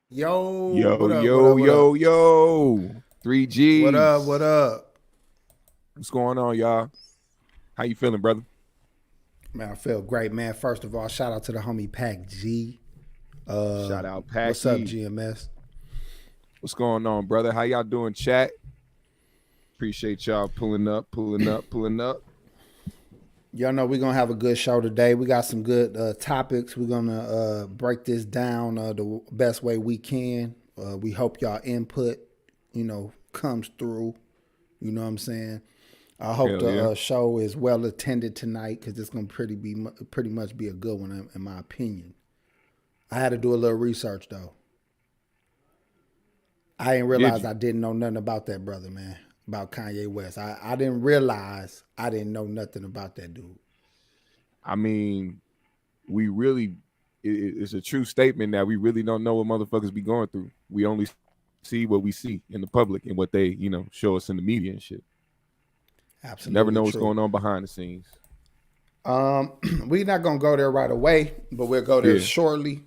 Yo, yo, what up, yo, what up, what yo, up? yo. 3G's. What up, what up? What's going on, y'all? How you feeling, brother? Man, I feel great, man. First of all, shout out to the homie Pac G. Shout out Pac. What's up, GMS? What's going on, brother? How y'all doing, chat? Appreciate y'all pulling up. Y'all know we're going to have a good show today. We got some good topics. We're going to break this down the best way we can. We hope y'all input, comes through. You know what I'm saying? I hope the show is well attended tonight because it's going to pretty much be a good one, in my opinion. I had to do a little research, though. I didn't realize I didn't know nothing about that brother, man. About Kanye West. I didn't realize I didn't know nothing about that dude. I mean, we really, it's a true statement that we really don't know what motherfuckers be going through. We only see what we see in the public and what they, show us in the media and shit. Absolutely. Never know what's going on behind the scenes. We're not going to go there right away, but we'll go there shortly.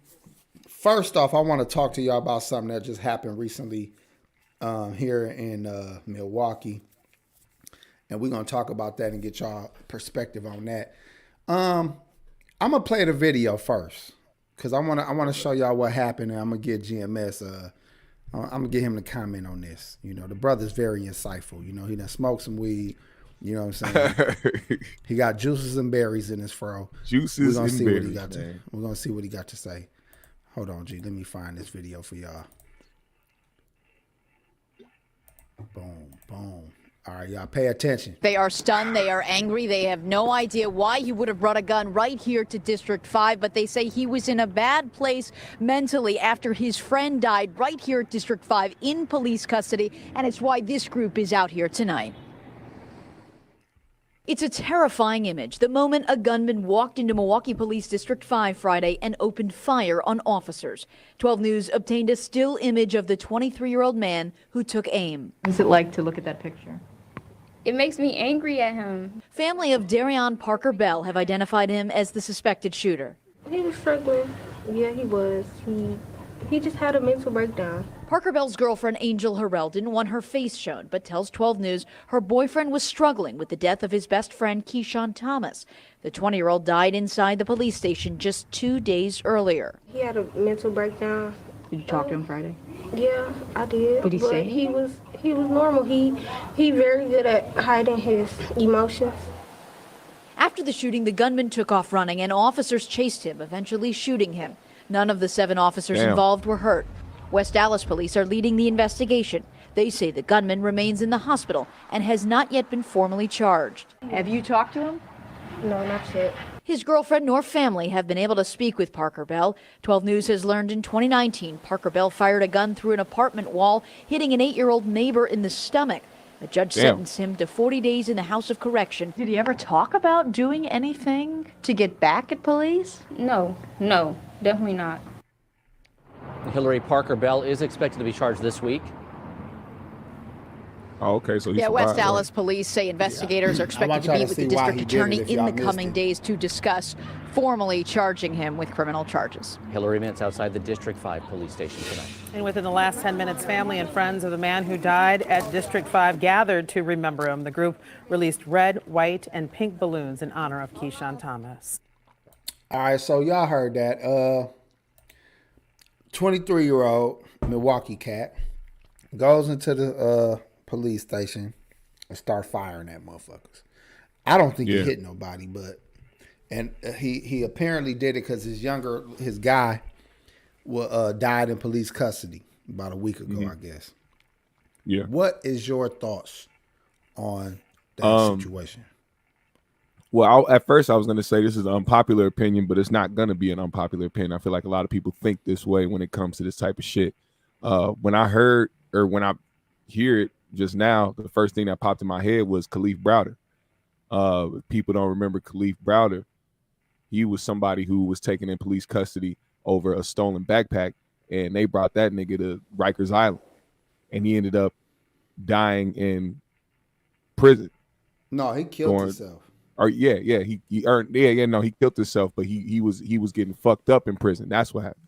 First off, I want to talk to y'all about something that just happened recently here in Milwaukee, and we're gonna talk about that and get y'all perspective on that. I'm gonna play the video first because I wanna show y'all what happened, and I'm gonna get GMS. I'm gonna get him to comment on this. The brother's very insightful. He done smoked some weed. You know what I'm saying? He got juices and berries in his fro. Juices and berries. We're gonna see what he got to say. Hold on, G. Let me find this video for y'all. Boom, boom. All right, y'all pay attention. They are stunned. They are angry. They have no idea why he would have brought a gun right here to District 5, but they say he was in a bad place mentally after his friend died right here at District 5 in police custody, and it's why this group is out here tonight. It's a terrifying image, the moment a gunman walked into Milwaukee Police District 5 Friday and opened fire on officers. 12 News obtained a still image of the 23-year-old man who took aim. What's it like to look at that picture? It makes me angry at him. Family of Darion Parker Bell have identified him as the suspected shooter. He was struggling. Yeah, he was. He just had a mental breakdown. Parker Bell's girlfriend, Angel Harrell, didn't want her face shown, but tells 12 News her boyfriend was struggling with the death of his best friend, Keyshawn Thomas. The 20-year-old died inside the police station just 2 days earlier. He had a mental breakdown. Did you talk to him Friday? Yeah, I did. What did he say? He was normal. He very good at hiding his emotions. After the shooting, the gunman took off running and officers chased him, eventually shooting him. None of the 7 officers involved were hurt. West Dallas police are leading the investigation. They say the gunman remains in the hospital and has not yet been formally charged. Have you talked to him? No, not yet. His girlfriend nor family have been able to speak with Parker Bell. 12 News has learned in 2019, Parker Bell fired a gun through an apartment wall, hitting an 8-year-old neighbor in the stomach. A judge sentenced him to 40 days in the House of Correction. Did he ever talk about doing anything to get back at police? No, definitely not. Hillary Parker Bell is expected to be charged this week. Oh, okay, so he's West Dallas police say investigators are expected to meet with the district attorney in the coming days to discuss formally charging him with criminal charges. Hillary meets outside the District 5 police station tonight. And within the last 10 minutes, family and friends of the man who died at District 5 gathered to remember him. The group released red, white, and pink balloons in honor of Keyshawn Thomas. All right, so y'all heard that. 23-year-old Milwaukee cat goes into the police station and start firing at motherfuckers. I don't think he hit nobody, but he apparently did it because his guy died in police custody about a week ago, I guess. Yeah. What is your thoughts on that situation? Well, at first I was going to say this is an unpopular opinion, but it's not going to be an unpopular opinion. I feel like a lot of people think this way when it comes to this type of shit. When I hear it just now, the first thing that popped in my head was Khalif Browder. If people don't remember Khalif Browder, he was somebody who was taken in police custody over a stolen backpack, and they brought that nigga to Rikers Island, and he ended up dying in prison. No, he killed himself. He killed himself, but he was getting fucked up in prison. That's what happened.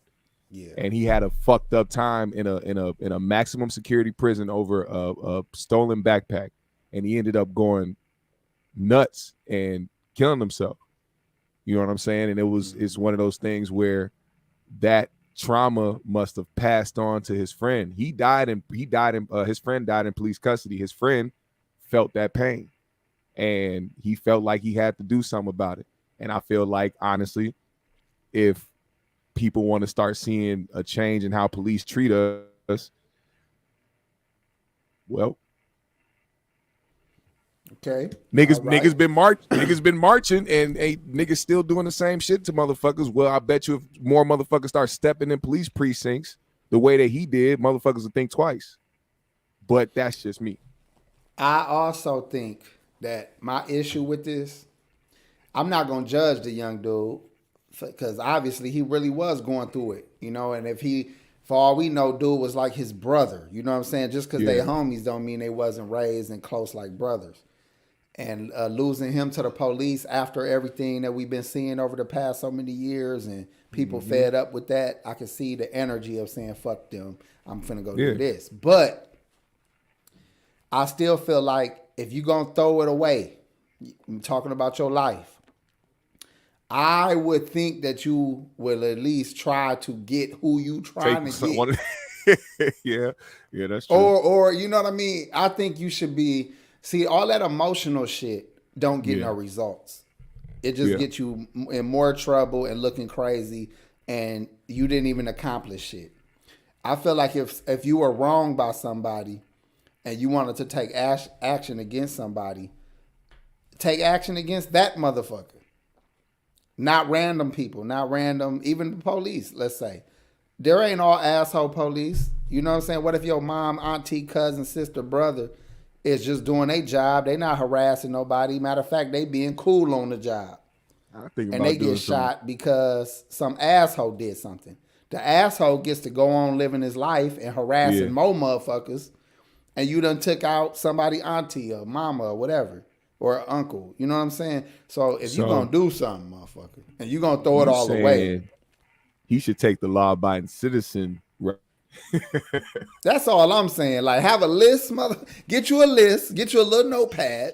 Yeah. And he had a fucked up time in a maximum security prison over a stolen backpack, and he ended up going nuts and killing himself. You know what I'm saying? And it's one of those things where that trauma must have passed on to his friend. His friend died in police custody. His friend felt that pain, and he felt like he had to do something about it. And I feel like, honestly, if people want to start seeing a change in how police treat us, well, okay, niggas been marching, and niggas still doing the same shit to motherfuckers. Well, I bet you if more motherfuckers start stepping in police precincts the way that he did, motherfuckers will think twice. But that's just me. I also think that my issue with this, I'm not gonna judge the young dude, because obviously he really was going through it, and if for all we know, dude was like his brother, you know what I'm saying? Just because they homies don't mean they wasn't raised and close like brothers. And losing him to the police after everything that we've been seeing over the past so many years, and people fed up with that, I can see the energy of saying, fuck them, I'm finna go do this. But I still feel like if you gonna throw it away, I'm talking about your life, I would think that you will at least try to get who you trying to get. yeah, that's true. Or you know what I mean? I think you should see all that emotional shit don't get no results. It just gets you in more trouble and looking crazy, and you didn't even accomplish shit. I feel like if you were wronged by somebody and you wanted to take action against somebody, take action against that motherfucker. Not random people, even the police, let's say. There ain't all asshole police. You know what I'm saying? What if your mom, auntie, cousin, sister, brother is just doing their job? They not harassing nobody. Matter of fact, they being cool on the job. And they get shot because some asshole did something. The asshole gets to go on living his life and harassing more motherfuckers, and you done took out somebody auntie or mama or whatever. Or uncle, you know what I'm saying? So if you're going to do something, motherfucker, and you're going to throw it all away. He should take the law-abiding citizen. That's all I'm saying. Like, have a list, get you a list, get you a little notepad,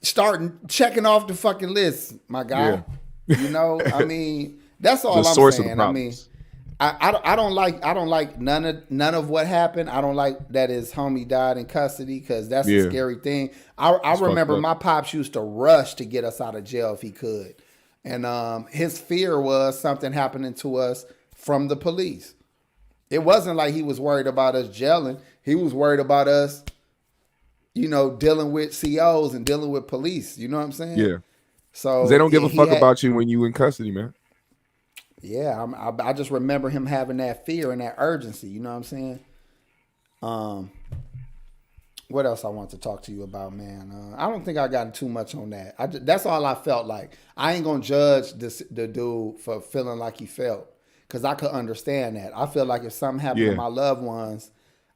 start checking off the fucking list, my guy. Yeah. I mean, that's all I'm saying. I mean, I don't like none of what happened. I don't like that his homie died in custody, because that's a scary thing. I remember my pops used to rush to get us out of jail if he could. And his fear was something happening to us from the police. It wasn't like he was worried about us gelling. He was worried about us, dealing with COs and dealing with police. You know what I'm saying? Yeah. So they don't give a fuck about you when you in custody, man. Yeah, I just remember him having that fear and that urgency. You know what I'm saying? What else I want to talk to you about, man? I don't think I got too much on that. That's all I felt like. I ain't gonna judge the dude for feeling like he felt, because I could understand that. I feel like if something happened to my loved ones,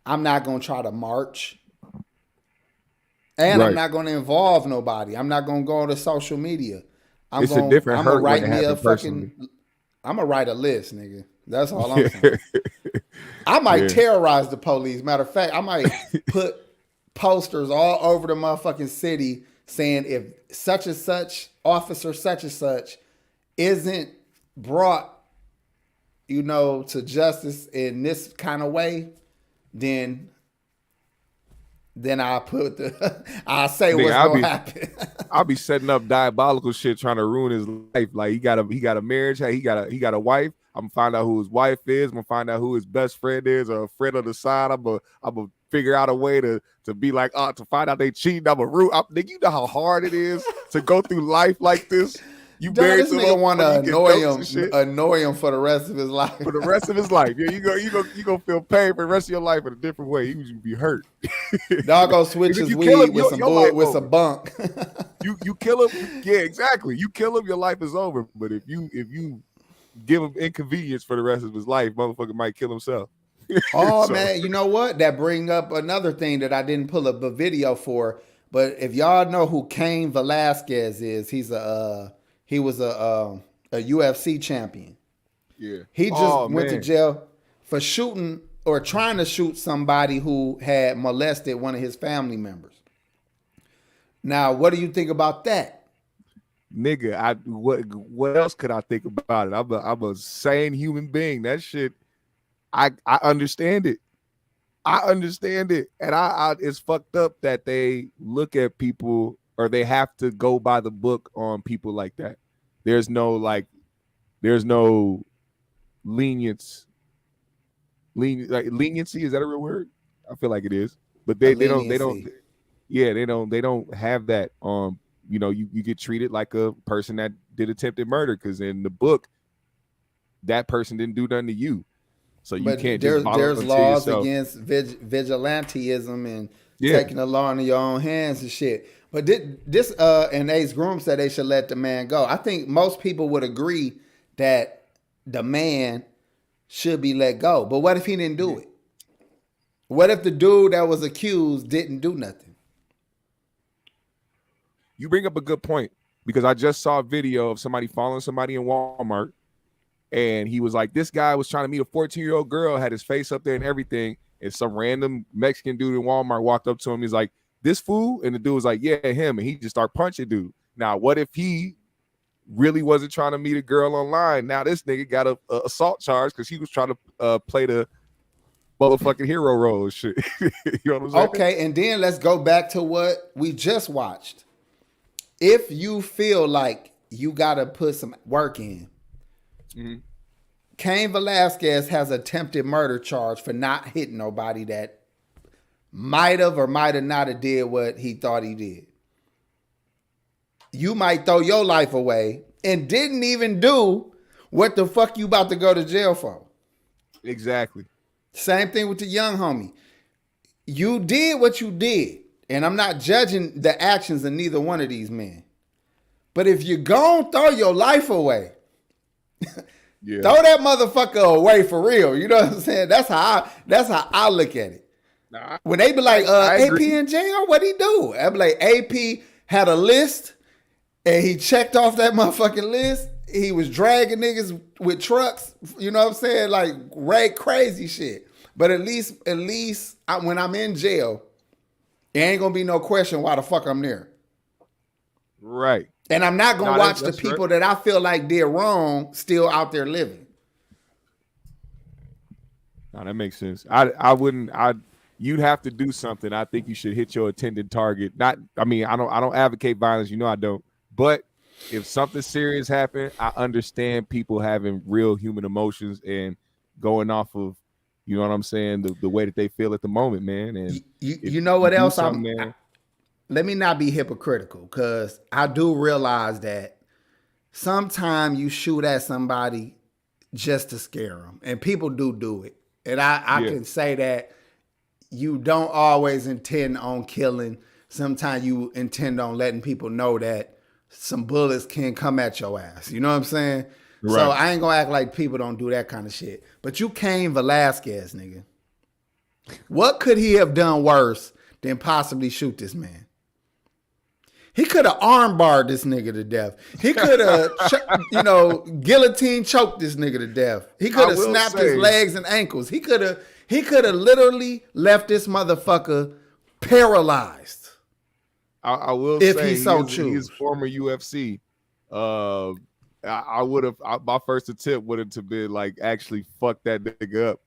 I'm not gonna try to march, and I'm not gonna involve nobody. I'm not gonna go to social media. I'm gonna write me a fucking. I'm gonna write a list, nigga. That's all I'm saying. I might terrorize the police. Matter of fact, I might put posters all over the motherfucking city saying if such and such officer such and such isn't brought, to justice in this kind of way, then I'll put I'll say what's gonna happen. I'll be setting up diabolical shit trying to ruin his life. Like he got a marriage, he got a wife. I'm gonna find out who his wife is. I'm gonna find out who his best friend is, or a friend on the side. I'm gonna figure out a way to be like, to find out they cheating. I'm a root. Nigga, you know how hard it is to go through life like this. You this nigga want to annoy him for the rest of his life. For the rest of his life, yeah, you gonna feel pain for the rest of your life in a different way. You be hurt. Dog gonna switch his weed with some bunk. you kill him, yeah, exactly. You kill him, your life is over. But if you give him inconvenience for the rest of his life, motherfucker might kill himself. Oh man, you know what? That bring up another thing that I didn't pull up a video for. But if y'all know who Cain Velasquez is, he was a UFC champion. Yeah. He just went to jail for shooting or trying to shoot somebody who had molested one of his family members. Now, what do you think about that? Nigga, what else could I think about it? I'm a sane human being. That shit, I understand it. I understand it. And it's fucked up that they look at people, or they have to go by the book on people like that. There's no leniency. Leniency, is that a real word? I feel like it is. But they don't have that. You get treated like a person that did attempted murder, because in the book, that person didn't do nothing to you. So you can't just there's laws yourself against vigilantism and taking the law into your own hands and shit. But this and Ace Groom said they should let the man go. I think most people would agree that the man should be let go. But what if he didn't do it? What if the dude that was accused didn't do nothing? You bring up a good point, because I just saw a video of somebody following somebody in Walmart, and he was like, this guy was trying to meet a 14-year-old girl, had his face up there and everything, and some random Mexican dude in Walmart walked up to him. He's like, this fool? And the dude was like, yeah, him. And he just started punching dude. Now, what if he really wasn't trying to meet a girl online? Now this nigga got a assault charge because he was trying to play the motherfucking hero role and shit. You know what I'm saying? Okay, and then let's go back to what we just watched. If you feel like you got to put some work in, Cain Velasquez has attempted murder charge for not hitting nobody that might have or might have not have did what he thought he did. You might throw your life away and didn't even do what the fuck you about to go to jail for. Exactly. Same thing with the young homie. You did what you did, and I'm not judging the actions of neither one of these men. But if you're gonna throw your life away, throw that motherfucker away for real. You know what I'm saying? That's how I look at it. When they be like, AP in jail, what'd he do? I be like, AP had a list and he checked off that motherfucking list. He was dragging niggas with trucks, you know what I'm saying? Like crazy shit. But at least when I'm in jail, there ain't gonna be no question why the fuck I'm there. Right. And I'm not gonna watch the people that I feel like did wrong still out there living. No, that makes sense. You'd have to do something. I think you should hit your intended target. I don't advocate violence, I don't. But if something serious happened, I understand people having real human emotions and going off of You know what I'm saying? The way that they feel at the moment, man. And you know what else? Man. Let me not be hypocritical, because I do realize that sometimes you shoot at somebody just to scare them, and people do it. And I can say that you don't always intend on killing. Sometimes you intend on letting people know that some bullets can come at your ass. You know what I'm saying? Right. So I ain't gonna act like people don't do that kind of shit. But you Cain Velasquez, nigga. What could he have done worse than possibly shoot this man? He could have armbarred this nigga to death. He could have, guillotine choked this nigga to death. He could have snapped his legs and ankles. He could have literally left this motherfucker paralyzed. I will if say, he so choose. He's former UFC. I would have. My first attempt would have been like actually fuck that nigga up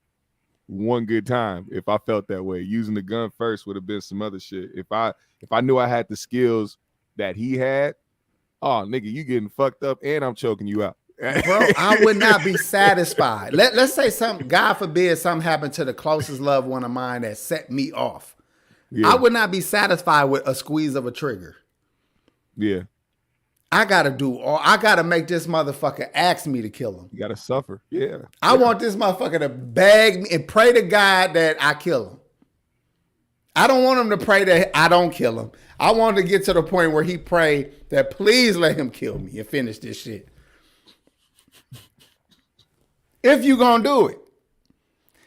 one good time. If I felt that way, using the gun first would have been some other shit. If I knew I had the skills that he had, oh nigga, you getting fucked up and I'm choking you out. Bro, I would not be satisfied. Let's say something, God forbid, something happened to the closest loved one of mine that set me off. Yeah. I would not be satisfied with a squeeze of a trigger. Yeah. I gotta make this motherfucker ask me to kill him. You gotta suffer. Yeah. I want this motherfucker to beg me and pray to God that I kill him. I don't want him to pray that I don't kill him. I want him to get to the point where he pray that please let him kill me and finish this shit. If you gonna do it.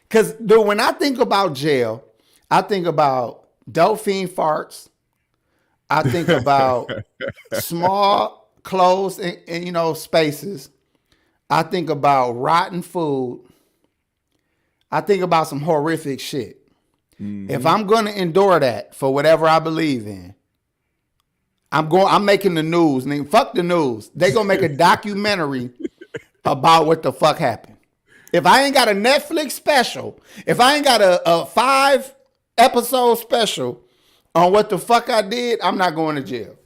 Because when I think about jail, I think about dope fiend farts. I think about small closed and spaces. I think about rotten food. I think about some horrific shit. Mm-hmm. If I'm gonna endure that for whatever I believe in, I'm making the news. Nigga, fuck the news. They gonna make a documentary about what the fuck happened. If I ain't got a Netflix special, if I ain't got a 5-episode special on what the fuck I did, I'm not going to jail.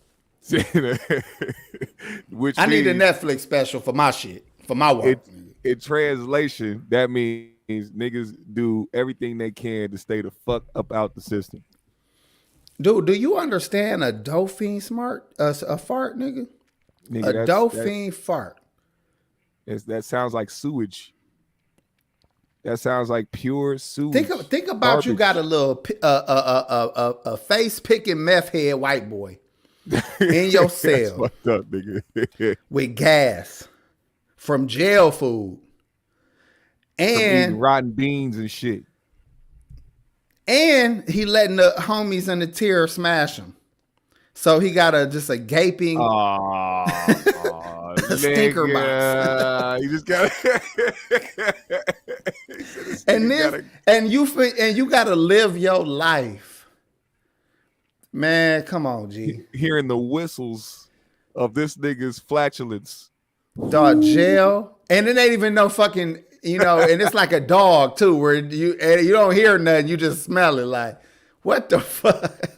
I need a Netflix special for my shit, for my work. In translation, that means niggas do everything they can to stay the fuck up out the system. Dude, do you understand a dolphin fart, nigga? A dolphin fart. That sounds like sewage. That sounds like pure sewage. Think about garbage. You got a little a face picking meth head white boy in your cell fucked up, nigga. with gas from jail food and rotten beans and shit. And he letting the homies in the tier smash him. So he got just a gaping stinker box. You just got and you gotta live your life. Man, come on, G. Hearing the whistles of this nigga's flatulence. Dog, jail. And it ain't even no fucking, and it's like a dog too, where you don't hear nothing, you just smell it like, what the fuck?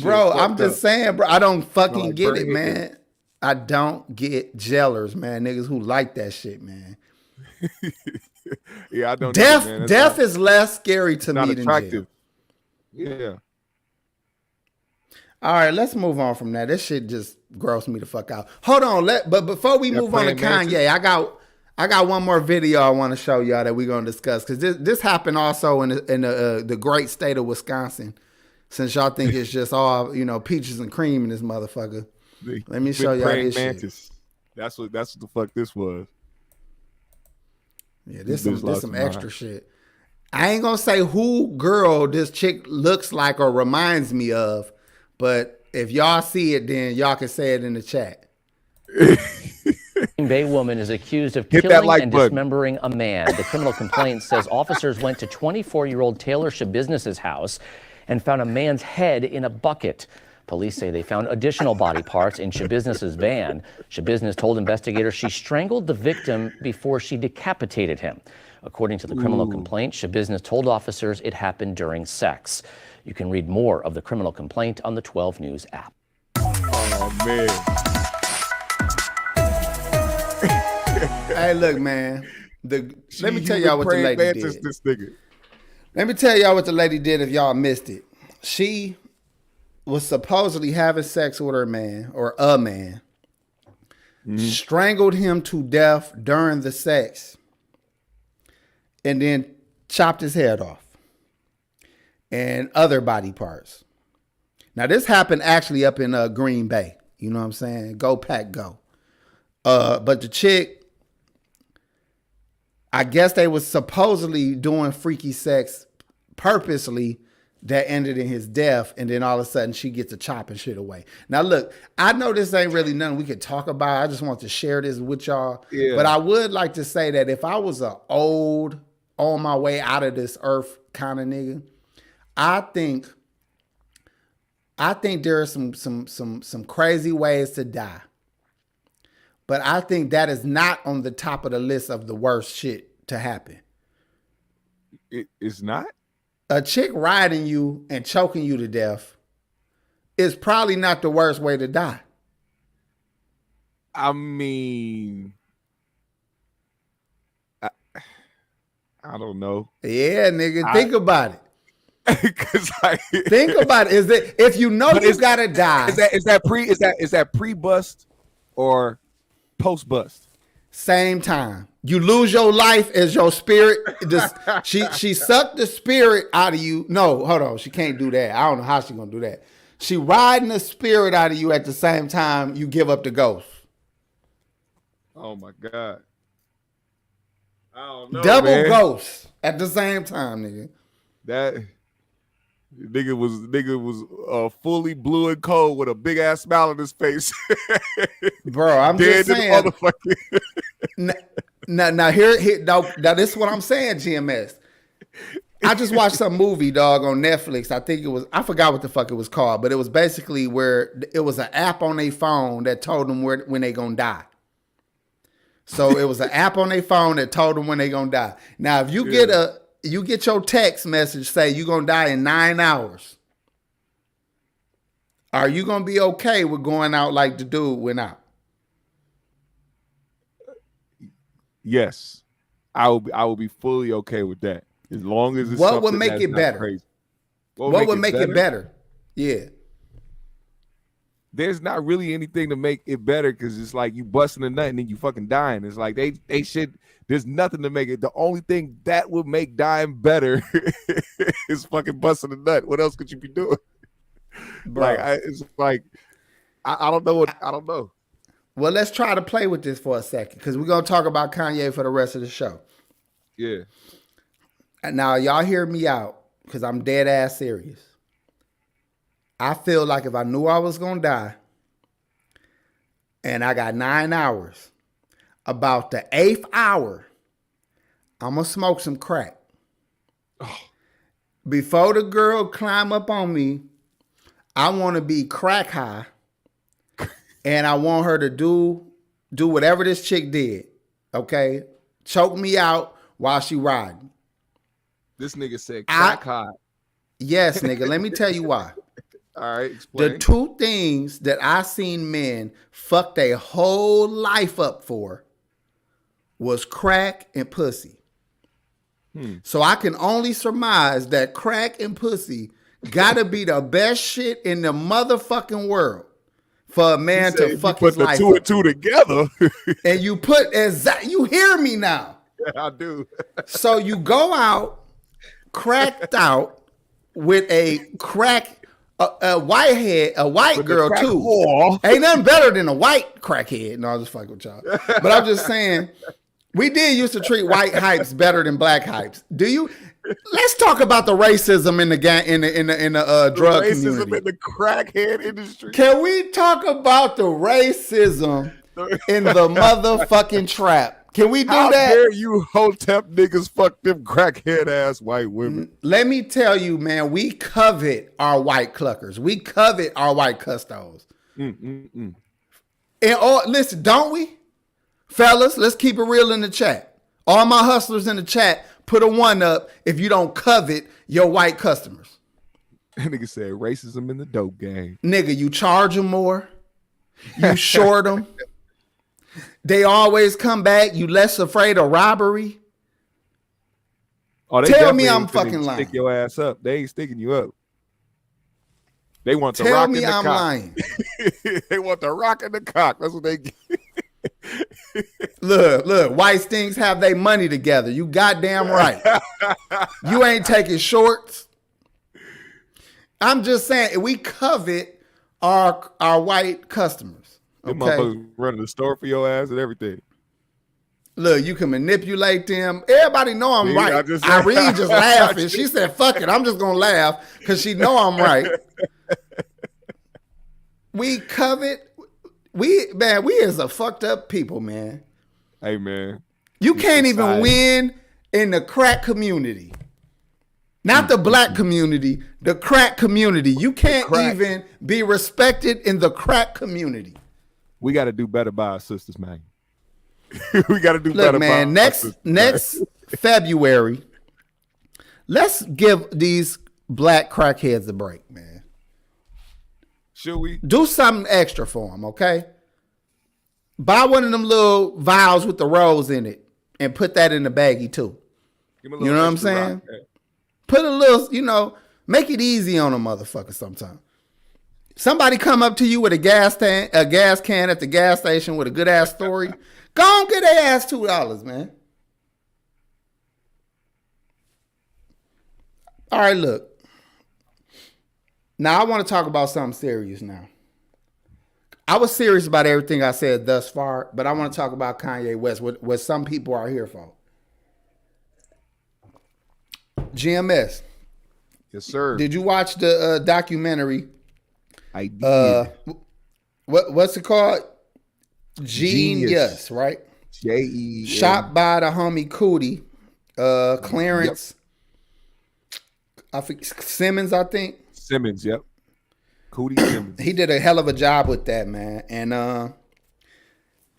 Bro, I'm just saying, bro, I don't fucking get it, man. I don't get jailers, man. Niggas who like that shit, man. Yeah, I don't. Death is less scary to me than jail. Yeah. All right, let's move on from that. This shit just grossed me the fuck out. Hold on, but before we move on to Kanye, I got one more video I want to show y'all that we're gonna discuss, because this happened also in the great state of Wisconsin. Since y'all think it's just all peaches and cream in this motherfucker, let me show y'all this shit. That's what the fuck this was. Yeah, this some extra shit. I ain't gonna say who girl this chick looks like or reminds me of, but if y'all see it, then y'all can say it in the chat. Green Bay woman is accused of killing and dismembering a man. The criminal complaint says officers went to 24-year-old Taylor Shabusiness's house and found a man's head in a bucket. Police say they found additional body parts in Shabusiness's van. Shabusiness told investigators she strangled the victim before she decapitated him. According to the criminal complaint, Shabusiness told officers it happened during sex. You can read more of the criminal complaint on the 12 News app. Oh, man. Hey, look, man. Let me tell y'all what the lady did. This nigga. Let me tell y'all what the lady did if y'all missed it. She was supposedly having sex with her man or a man, strangled him to death during the sex, and then chopped his head off and other body parts. Now, this happened actually up in Green Bay. You know what I'm saying? Go Pack, go. But the chick, I guess they was supposedly doing freaky sex purposely that ended in his death, and then all of a sudden she gets to chopping shit away. Now, look, I know this ain't really nothing we could talk about. I just want to share this with y'all. Yeah. But I would like to say that if I was an old, on my way out of this earth kind of nigga, I think there are some crazy ways to die. But I think that is not on the top of the list of the worst shit to happen. It's not? A chick riding you and choking you to death is probably not the worst way to die. I mean, I don't know. Yeah, nigga, think about it. Think about it. Is that if you know you gotta die? Is that pre-bust or post-bust? Same time. You lose your life as your spirit. She sucked the spirit out of you. No, hold on. She can't do that. I don't know how she's gonna do that. She riding the spirit out of you at the same time you give up the ghost. Oh my God. I don't know. Double ghost at the same time, nigga. That nigga was fully blue and cold with a big ass smile on his face. Bro, I'm just saying. Now this is what I'm saying, GMS. I just watched some movie, dog, on Netflix. I forgot what the fuck it was called, but it was basically where it was an app on their phone that told them when they gonna die. So it was an app on their phone that told them when they gonna die. Now, if you get your text message say you're gonna die in 9 hours, are you gonna be okay with going out like the dude went out? Yes, I will be fully okay with that as long as it's what would make it better. Crazy. What would make it better? Yeah. There's not really anything to make it better because it's like you busting a nut and then you fucking dying. It's like they should. There's nothing to make it. The only thing that would make dying better is fucking busting a nut. What else could you be doing? Bro. I don't know I don't know. Well, let's try to play with this for a second because we're gonna talk about Kanye for the rest of the show. Yeah. And now y'all hear me out because I'm dead ass serious. I feel like if I knew I was gonna die and I got 9 hours, about the 8th hour, I'm gonna smoke some crack. Oh. Before the girl climb up on me, I want to be crack high, and I want her to do whatever this chick did. Okay, choke me out while she riding. This nigga said crack high. Yes, nigga. Let me tell you why. All right, explain. The two things that I seen men fuck their whole life up for was crack and pussy. So I can only surmise that crack and pussy gotta be the best shit in the motherfucking world for a man to fuck his life up. Put the two and two together. And you put you hear me now. Yeah, I do. So you go out cracked out with a crack a white girl too. Whore. Ain't nothing better than a white crackhead. No, I'm just fucking with y'all. But I'm just saying, we did used to treat white hypes better than black hypes. Let's talk about the racism in the drug community. Racism in the crackhead industry. Can we talk about the racism in the motherfucking trap? Can we do that? How dare you hotep niggas fuck them crackhead ass white women? Let me tell you, man, we covet our white cluckers. We covet our white custos. And listen, don't we? Fellas, let's keep it real in the chat. All my hustlers in the chat, put a 1 up if you don't covet your white customers. Nigga said racism in the dope game. Nigga, you charge them more. You short them. They always come back. You less afraid of robbery. Oh, they tell me definitely I'm fucking lying. Stick your ass up. They ain't sticking you up. They want the Tell rock me in the I'm cock. lying. They want the rock in the cock. That's what they get. Look, white stinks have their money together. You goddamn right. You ain't taking shorts. I'm just saying we covet our white customers. Them Okay. motherfuckers running the store for your ass and everything. Look, you can manipulate them. Everybody know I'm right. Irene just laughing. She said, fuck it. I'm just going to laugh because she know I'm right. We covet. We is a fucked up people, man. Hey, man. You can't even win in the crack community. Not the black community, the crack community. You can't even be respected in the crack community. We got to do better by our sisters, man. We got to do Look, better man, by our sisters. next February, let's give these black crackheads a break, man. Should we? Do something extra for them, okay? Buy one of them little vials with the rose in it and put that in the baggie too. You know what I'm saying? Put a little, make it easy on a motherfucker sometime. Somebody come up to you with a gas can at the gas station with a good ass story. Go on, get their ass $2, man. All right, look. Now I want to talk about something serious now. I was serious about everything I said thus far, but I want to talk about Kanye West, what some people are here for. GMS. Yes, sir. Did you watch the documentary? I did. What's it called? Jeen-Yuhs, right? J-E. Shot by the homie Cootie, Clarence. Yep. I think Simmons, I think. Simmons, yep. Cootie Simmons. He did a hell of a job with that, man. And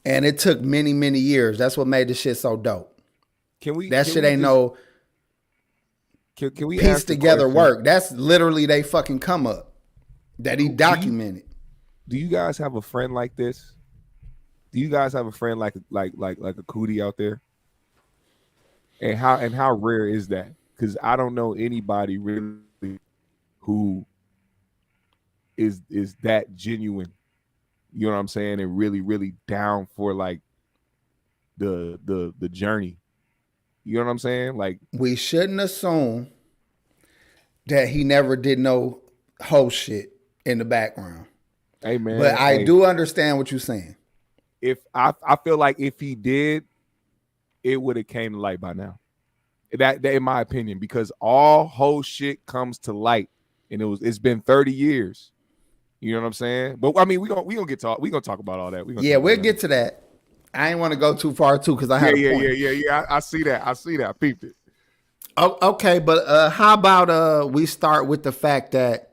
it took many, many years. That's what made the shit so dope. Can we piece together work. That's literally they fucking come up that he documented. Do you guys have a friend like this? Do you guys have a friend like a Cootie out there? And how rare is that? Because I don't know anybody really who is that genuine. You know what I'm saying? And really, really down for like the journey. You know what I'm saying? Like, we shouldn't assume that he never did no whole shit in the background. Hey, man. But I do understand what you're saying. If I feel like if he did, it would have came to light by now. That in my opinion, because all whole shit comes to light, and it's been 30 years. You know what I'm saying? But I mean, we gonna talk about all that. We'll get to that. I ain't want to go too far too because I have a point. Yeah. I see that. I peeped it. Oh, okay, but how about we start with the fact that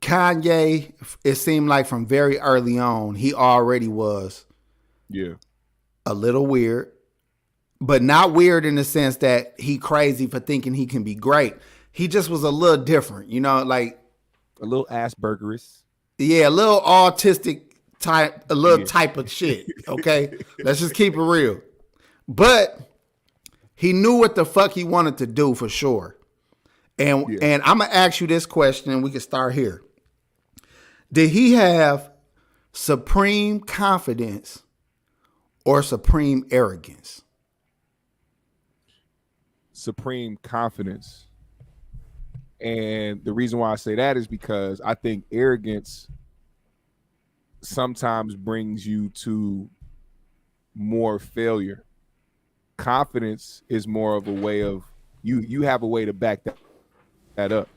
Kanye, it seemed like from very early on, he already was a little weird, but not weird in the sense that he crazy for thinking he can be great. He just was a little different, like a little Asperger's. Yeah, a little autistic type, type of shit. Okay, let's just keep it real. But he knew what the fuck he wanted to do for sure. And I'm gonna ask you this question, and we can start here. Did he have supreme confidence or supreme arrogance? Supreme confidence. And the reason why I say that is because I think arrogance sometimes brings you to more failure. Confidence is more of a way of you have a way to back that up.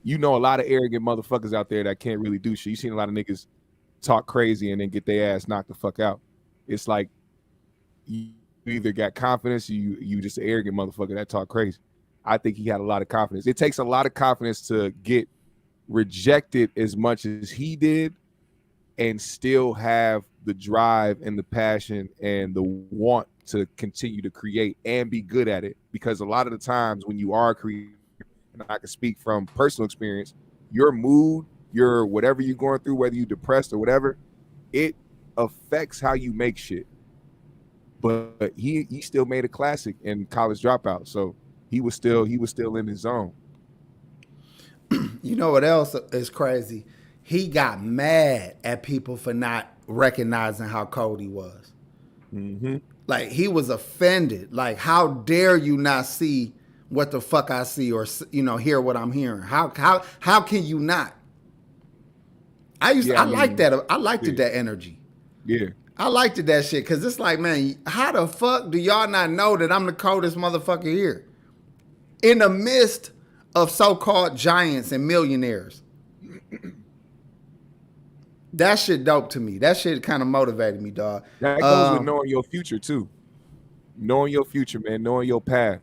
You know, a lot of arrogant motherfuckers out there that can't really do shit. You've seen a lot of niggas talk crazy and then get their ass knocked the fuck out. It's like you either got confidence or you just an arrogant motherfucker that talk crazy. I think he had a lot of confidence. It takes a lot of confidence to get rejected as much as he did and still have the drive and the passion and the want to continue to create and be good at it. Because a lot of the times when you are creating, and I can speak from personal experience, your mood, your whatever you're going through, whether you're depressed or whatever, it affects how you make shit. But he still made a classic in College Dropout, so he was still in his zone. You know what else is crazy? He got mad at people for not recognizing how cold he was. Mm-hmm. Like, he was offended. Like, how dare you not see what the fuck I see, or, you know, hear what I'm hearing? How can you not? I liked that. I liked that energy. Yeah. I liked that shit, because it's like, man, how the fuck do y'all not know that I'm the coldest motherfucker here? In the midst of so-called giants and millionaires. That shit dope to me. That shit kind of motivated me, dog. That goes with knowing your future, too. Knowing your future, man. Knowing your path.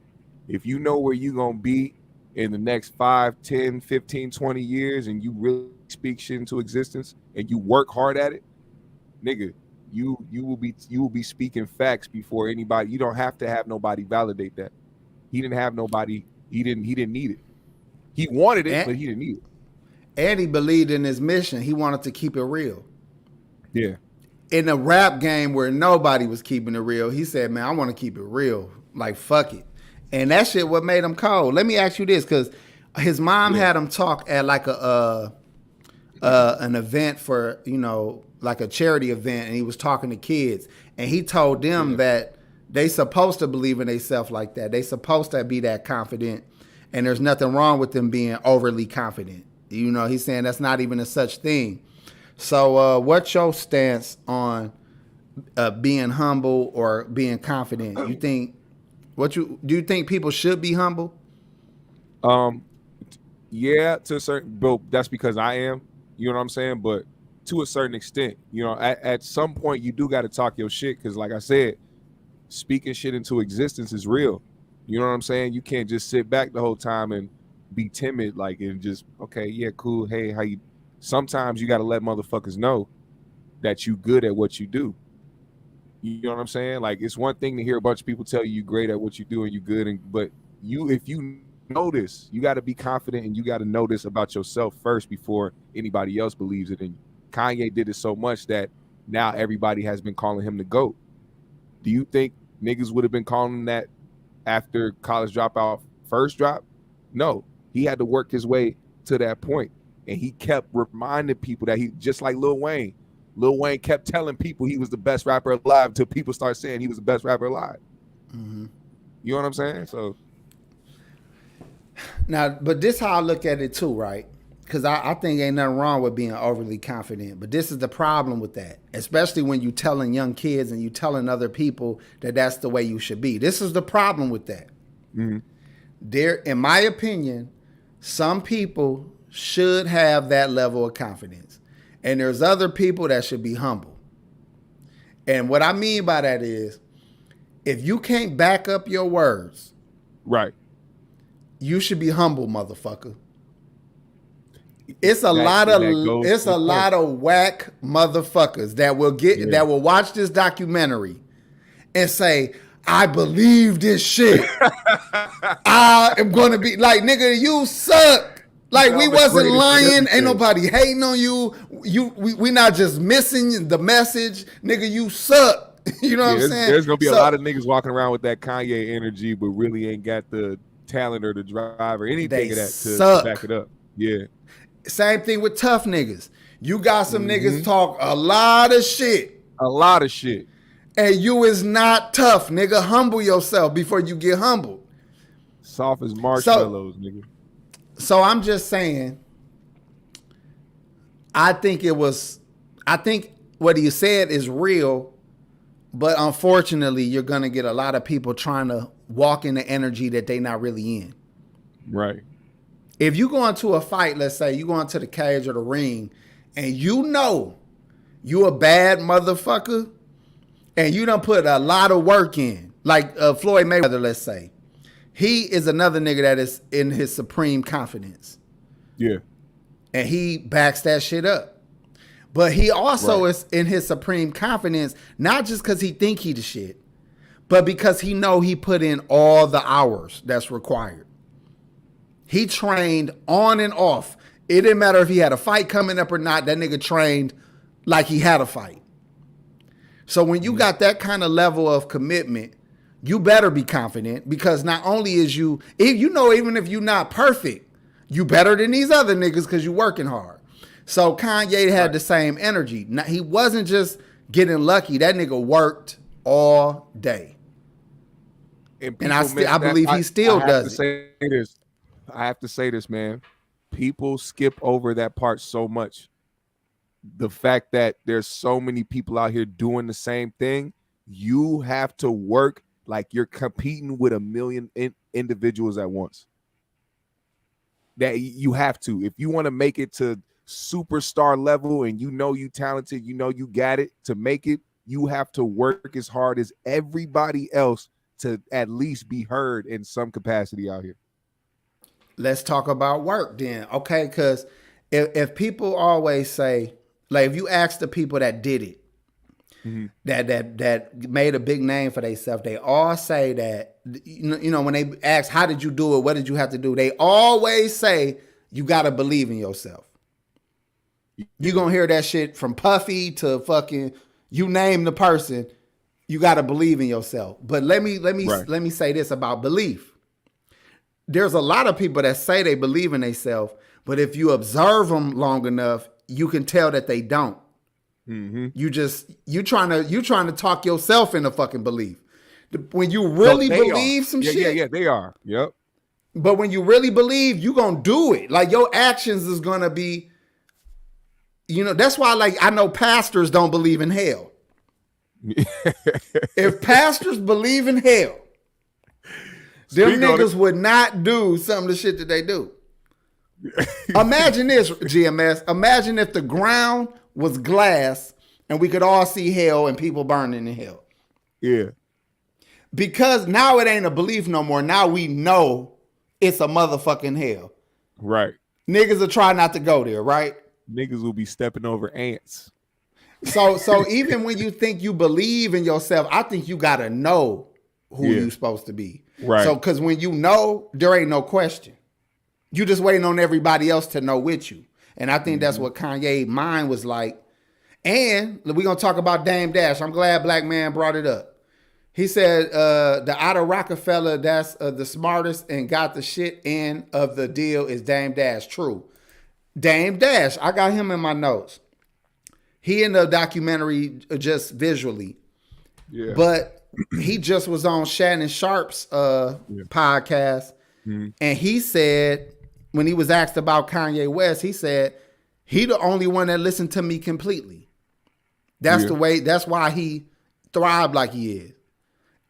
If you know where you're going to be in the next 5, 10, 15, 20 years, and you really speak shit into existence, and you work hard at it, nigga, you will be speaking facts before anybody. You don't have to have nobody validate that. He didn't have nobody. He didn't need it. He wanted it, but he didn't need it. And he believed in his mission. He wanted to keep it real. Yeah. In a rap game where nobody was keeping it real, he said, man, I want to keep it real. Like, fuck it. And that shit what made him cold. Let me ask you this, because his mom had him talk at like an event for, you know, like a charity event, and he was talking to kids, and he told them that they supposed to believe in themselves like that. They supposed to be that confident, and there's nothing wrong with them being overly confident. You know, he's saying that's not even a such thing. So what's your stance on being humble or being confident? Do you think people should be humble? Yeah, to a certain, but that's because I am, you know what I'm saying? But to a certain extent, you know, at some point you do got to talk your shit, because like I said, speaking shit into existence is real. You know what I'm saying? You can't just sit back the whole time and be timid, like, and just, okay, yeah, cool, hey, how you? Sometimes you got to let motherfuckers know that you good at what you do. You know what I'm saying? Like, it's one thing to hear a bunch of people tell you great at what you do and you good, but if you notice, you got to be confident, and you got to know this about yourself first before anybody else believes it in you. Kanye did it so much that now everybody has been calling him the GOAT. Do you think niggas would have been calling him that after College Dropout first drop? No, he had to work his way to that point, and he kept reminding people that he, just like Lil Wayne kept telling people he was the best rapper alive until people start saying he was the best rapper alive. Mm-hmm. You know what I'm saying? So now, but this how I look at it too, right? Because I think ain't nothing wrong with being overly confident, but this is the problem with that, especially when you telling young kids and you telling other people that that's the way you should be. This is the problem with that. Mm-hmm. There, in my opinion, some people should have that level of confidence, and there's other people that should be humble. And what I mean by that is, if you can't back up your words, right, you should be humble, motherfucker. It's a lot of whack motherfuckers that will watch this documentary and say, I believe this shit. I am gonna be like, nigga, you suck. Like, we wasn't lying. Ain't nobody hating on you. We not just missing the message. Nigga, you suck. You know what I'm saying? There's gonna be a lot of niggas walking around with that Kanye energy, but really ain't got the talent or the drive or anything of that to back it up. Yeah. Same thing with tough niggas. You got some niggas talk a lot of shit. A lot of shit. And you is not tough, nigga. Humble yourself before you get humbled. Soft as marshmallows, nigga. So I'm just saying, I think what he said is real, but unfortunately, you're going to get a lot of people trying to walk in the energy that they not really in. Right. If you go into a fight, let's say you go into the cage or the ring, and you know you a bad motherfucker, and you done put a lot of work in, like Floyd Mayweather, let's say. He is another nigga that is in his supreme confidence. Yeah. And he backs that shit up. But he also is in his supreme confidence, not just because he think he the shit, but because he know he put in all the hours that's required. He trained on and off. It didn't matter if he had a fight coming up or not. That nigga trained like he had a fight. So when you got that kind of level of commitment, you better be confident, because not only is you, even if you're not perfect, you better than these other niggas because you working hard. So Kanye had the same energy. Now, he wasn't just getting lucky. That nigga worked all day. And I believe he still does it. I have to say this, man. People skip over that part so much. The fact that there's so many people out here doing the same thing, you have to work like you're competing with a million individuals at once. That you have to. If you want to make it to superstar level and you talented, you got it, to make it, you have to work as hard as everybody else to at least be heard in some capacity out here. Let's talk about work then. Okay, because if people always say, like, if you ask the people that did it, that made a big name for themselves, they all say that, when they ask, how did you do it? What did you have to do? They always say, you got to believe in yourself. You're going to hear that shit from Puffy to fucking, you name the person, you got to believe in yourself. But let me say this about belief. There's a lot of people that say they believe in themselves, but if you observe them long enough, you can tell that they don't. Mm-hmm. You trying to talk yourself into fucking belief. When you really believe some shit. Yeah, they are. Yep. But when you really believe, you gonna do it. Like, your actions is gonna be, that's why, like, I know pastors don't believe in hell. If pastors believe in hell, them niggas would not do some of the shit that they do. Imagine this, GMS. Imagine if the ground was glass and we could all see hell and people burning in hell. Yeah. Because now it ain't a belief no more. Now we know it's a motherfucking hell. Right. Niggas will try not to go there, right? Niggas will be stepping over ants. So even when you think you believe in yourself, I think you gotta know who you supposed to be. Right. So, because when you know, there ain't no question. You just waiting on everybody else to know with you. And I think that's what Kanye's mind was like. And we're going to talk about Dame Dash. I'm glad Black Man brought it up. He said the out of Rockefeller that's the smartest and got the shit end of the deal is Dame Dash. True. Dame Dash, I got him in my notes. He in the documentary just visually. Yeah. But he just was on Shannon Sharp's podcast. Mm-hmm. And he said, when he was asked about Kanye West, he said, he the only one that listened to me completely. That's the way, that's why he thrived like he is.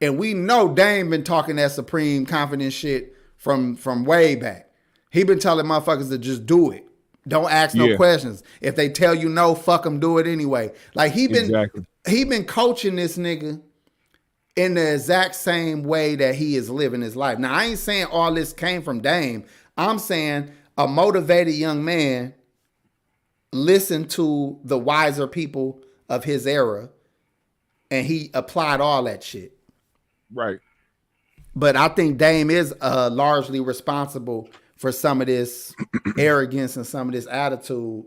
And we know Dame been talking that supreme confidence shit from way back. He been telling motherfuckers to just do it. Don't ask no questions. If they tell you no, fuck them, do it anyway. Like, he been coaching this nigga in the exact same way that he is living his life. Now, I ain't saying all this came from Dame. I'm saying a motivated young man listened to the wiser people of his era and he applied all that shit. Right. But I think Dame is largely responsible for some of this arrogance and some of this attitude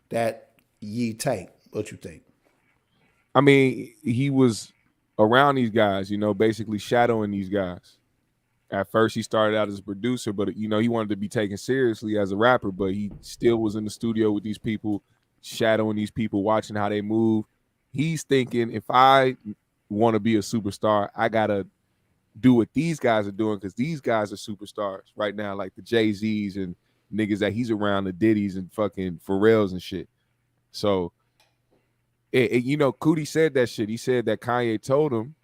that ye take. What you think? I mean, he was around these guys, basically shadowing these guys. At first, he started out as a producer, but, he wanted to be taken seriously as a rapper, but he still was in the studio with these people, shadowing these people, watching how they move. He's thinking, if I want to be a superstar, I got to do what these guys are doing, because these guys are superstars right now, like the Jay-Z's and niggas that he's around, the Diddy's and fucking Pharrell's and shit. So, Cootie said that shit. He said that Kanye told him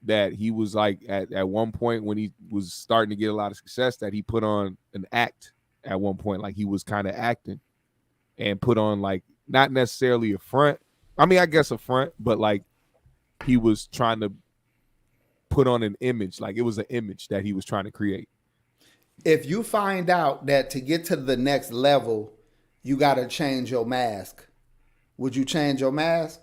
that he was like at one point when he was starting to get a lot of success, that he put on an act at one point, like he was kind of acting and put on, like, not necessarily a front. I mean, I guess a front, but like he was trying to put on an image, like it was an image that he was trying to create. If you find out that to get to the next level, you got to change your mask, would you change your mask?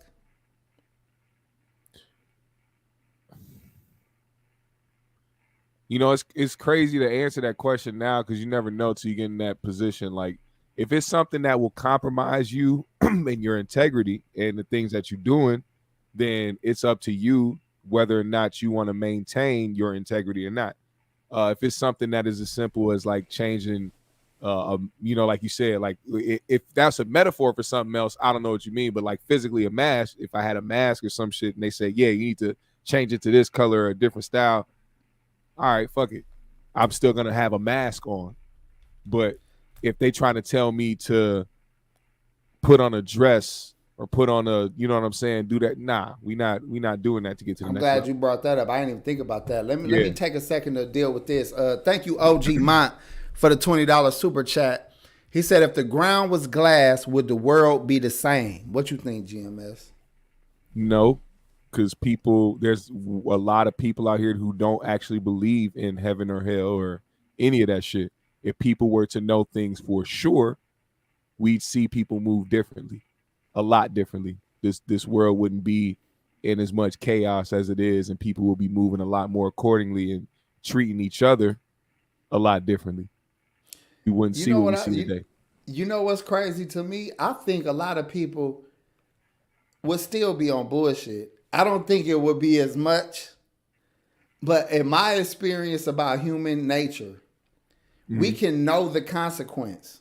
It's crazy to answer that question now, because you never know till you get in that position. Like, if it's something that will compromise you and your integrity and the things that you're doing, then it's up to you whether or not you want to maintain your integrity or not. If it's something that is as simple as like changing, like you said, like if that's a metaphor for something else, I don't know what you mean, but like physically a mask, if I had a mask or some shit and they say, yeah, you need to change it to this color or a different style. All right, fuck it. I'm still going to have a mask on. But if they trying to tell me to put on a dress or put on a, you know what I'm saying, do that, nah, we not doing that to get to the I'm next glad level. you brought that up. I didn't even think about that. Let me take a second to deal with this. Thank you, OG Mont, for the $20 super chat. He said, if the ground was glass, would the world be the same? What you think, GMS? No, because there's a lot of people out here who don't actually believe in heaven or hell or any of that shit. If people were to know things for sure, we'd see people move differently, a lot differently. This world wouldn't be in as much chaos as it is, and people will be moving a lot more accordingly and treating each other a lot differently. You wouldn't see what we see today. You know what's crazy to me? I think a lot of people would still be on bullshit. I don't think it would be as much, but in my experience about human nature, we can know the consequence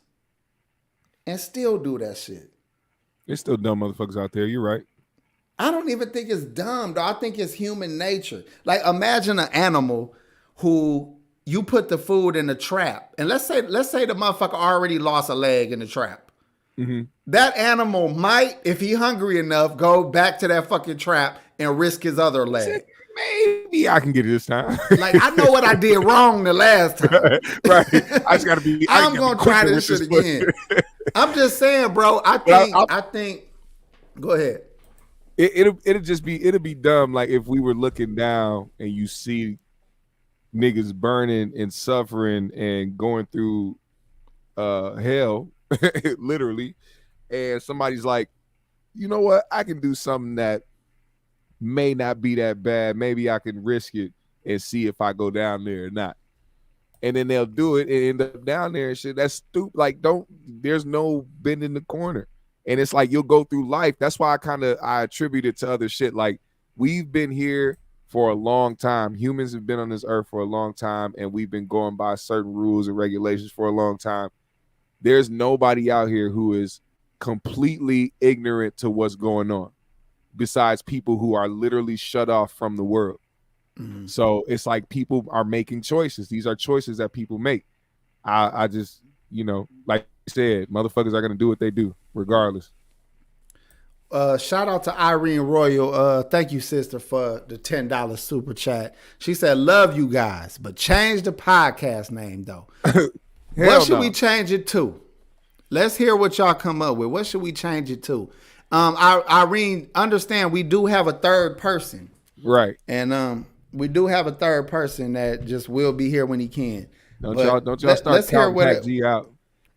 and still do that shit. There's still dumb motherfuckers out there. You're right. I don't even think it's dumb, though. I think it's human nature. Like, imagine an animal who you put the food in a trap, and let's say the motherfucker already lost a leg in the trap. Mm-hmm. That animal might, if he hungry enough, go back to that fucking trap and risk his other leg. Maybe I can get it this time. Like, I know what I did wrong the last time. Right. I just gotta be. I'm gonna try this shit again. I'm just saying, bro. I think. Go ahead. It'll be dumb. Like if we were looking down and you see niggas burning and suffering and going through hell, literally, and somebody's like, you know what? I can do something that may not be that bad. Maybe I can risk it and see if I go down there or not. And then they'll do it and end up down there and shit. That's stupid. Like, there's no bend in the corner. And it's like you'll go through life. That's why I attribute it to other shit. Like, we've been here for a long time. Humans have been on this earth for a long time, and we've been going by certain rules and regulations for a long time. There's nobody out here who is completely ignorant to what's going on, besides people who are literally shut off from the world. Mm-hmm. So it's like people are making choices. These are choices that people make. I just, like you said, motherfuckers are going to do what they do regardless. Shout out to Irene Royal. Thank you, sister, for the $10 super chat. She said, love you guys, but change the podcast name, though. What should we change it to? Let's hear what y'all come up with. What should we change it to? Irene, understand we do have a third person. Right. And we do have a third person that just will be here when he can. Don't y'all start counting Pat G out.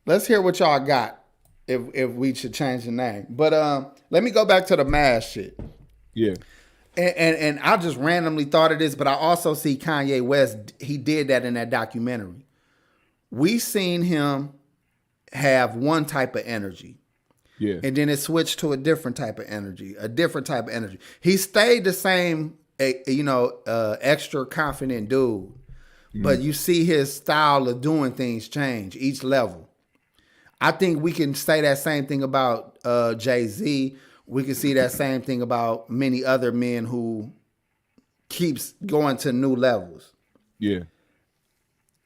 Let's hear what y'all got if we should change the name. But let me go back to the mask shit. Yeah. And I just randomly thought of this, but I also see Kanye West, he did that in that documentary. We seen him have one type of energy. Yeah. And then it switched to a different type of energy. He stayed the same, extra confident dude. Mm-hmm. But you see his style of doing things change each level. I think we can say that same thing about Jay-Z. We can see that same thing about many other men who keeps going to new levels. Yeah.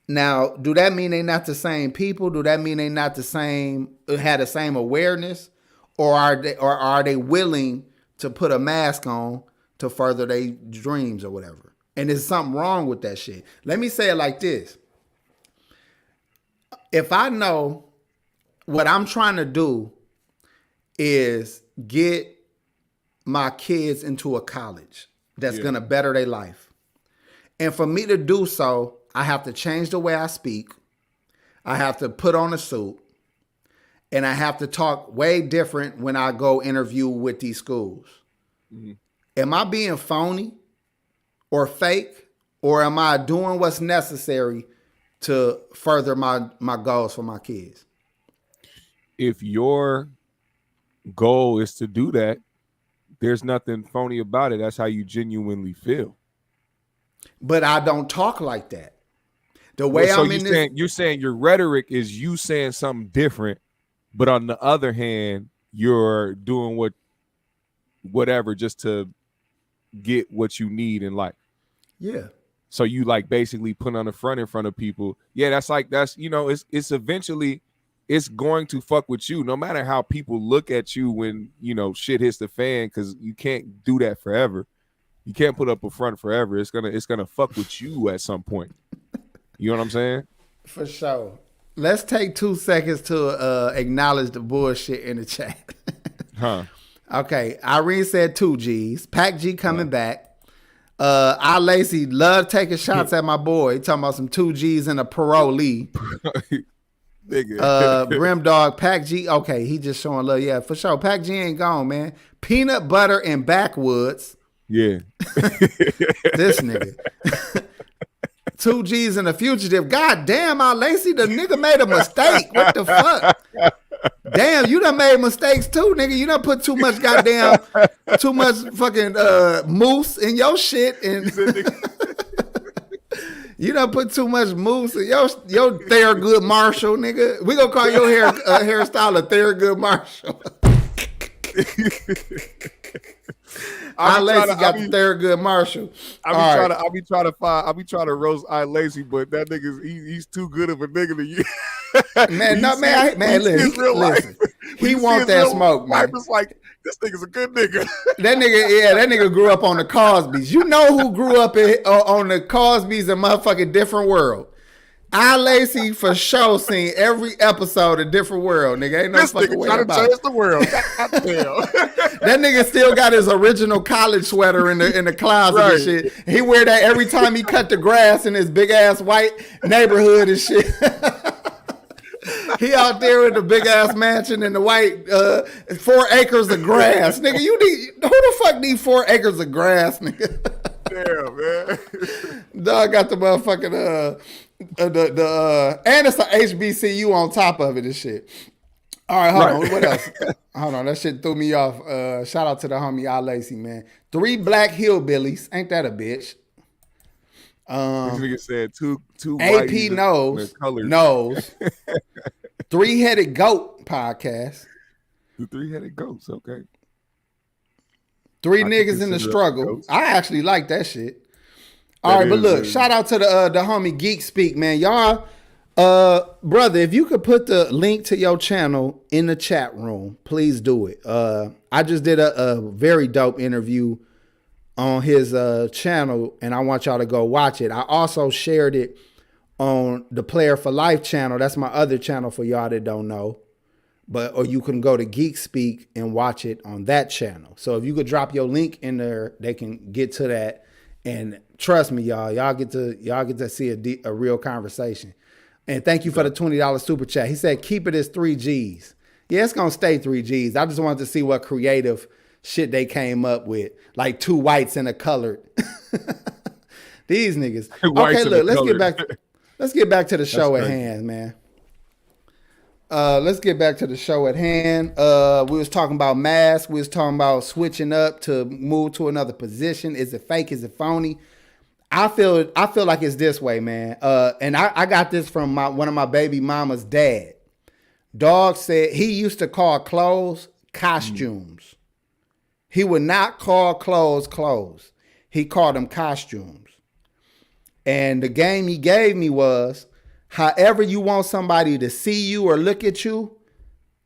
Now, do that mean they're not the same people? Do that mean they not the same, had the same awareness? Or are they willing to put a mask on to further their dreams or whatever? And there's something wrong with that shit. Let me say it like this. If I know what I'm trying to do is get my kids into a college that's going to better their life. And for me to do so, I have to change the way I speak. I have to put on a suit. And I have to talk way different when I go interview with these schools. Mm-hmm. Am I being phony or fake? Or am I doing what's necessary to further my goals for my kids? If your goal is to do that, there's nothing phony about it. That's how you genuinely feel. But I don't talk like that. The way so I'm in this, you're saying your rhetoric is you saying something different, but on the other hand, you're doing whatever just to get what you need in life. yeah. So you like basically put on the front in front of people. Yeah, that's it's eventually it's going to fuck with you, no matter how people look at you when shit hits the fan, because you can't do that forever. You can't put up a front forever. It's gonna fuck with you at some point. You know what I'm saying? For sure. Let's take 2 seconds to acknowledge the bullshit in the chat. Huh. Okay, Irene said 2G's. Pac G coming back. I Lacy love taking shots at my boy. Talking about some 2G's and a parolee. Brim Dog, Pac G. Okay, he just showing love. Yeah, for sure. Pac G ain't gone, man. Peanut butter and backwoods. Yeah. This nigga. 2G's and a fugitive. God damn, I Lacy, the nigga made a mistake. What the fuck? Damn, you done made mistakes too, nigga. You done put too much fucking moose in your shit, and you done put too much moose in your Thurgood Marshall, nigga. We gonna call your hairstyle a Thurgood Marshall. I Lacy got the Thurgood Marshall. I'll be trying to roast I Lacy, but that nigga he's too good of a nigga to you. Listen. He want that smoke, man. It's like, this nigga's a good nigga. That nigga grew up on the Cosbys. You know who grew up on the Cosbys in motherfucking Different World? I Lacy for sure seen every episode of Different World, nigga. Ain't no fucking way about it. Change the world. That nigga still got his original college sweater in the closet and shit. He wear that every time he cut the grass in his big ass white neighborhood and shit. He out there in the big ass mansion in the white 4 acres of grass, nigga. Who the fuck need 4 acres of grass, nigga? Damn, man. Dog got the motherfucking and it's a HBCU on top of it and shit. All right, hold on. What else? Hold on, that shit threw me off. Shout out to the homie Al Lacy, man. 3 black hillbillies, ain't that a bitch? This nigga said two AP knows 3-headed goat podcast. The 3-headed goats, okay. 3 niggas in the struggle. I actually like that shit. All right, but look, shout out to the homie Geek Speak, man. Y'all, brother, if you could put the link to your channel in the chat room, please do it. I just did a very dope interview on his channel, and I want y'all to go watch it. I also shared it on the Player for Life channel. That's my other channel for y'all that don't know. Or you can go to Geek Speak and watch it on that channel. So if you could drop your link in there, they can get to that. And trust me, y'all get to see a real conversation. And thank you for the $20 super chat. He said, keep it as 3G's. Yeah, it's gonna stay 3G's. I just wanted to see what creative shit they came up with, like 2 whites and a colored. These niggas. Okay, look, let's get back to the show at hand, man. Let's get back to the show at hand. We was talking about masks. We was talking about switching up to move to another position. Is it fake? Is it phony? I feel like it's this way, man. And I got this from one of my baby mama's dad. Dog said he used to call clothes costumes. He would not call clothes. He called them costumes. And the game he gave me was, however you want somebody to see you or look at you,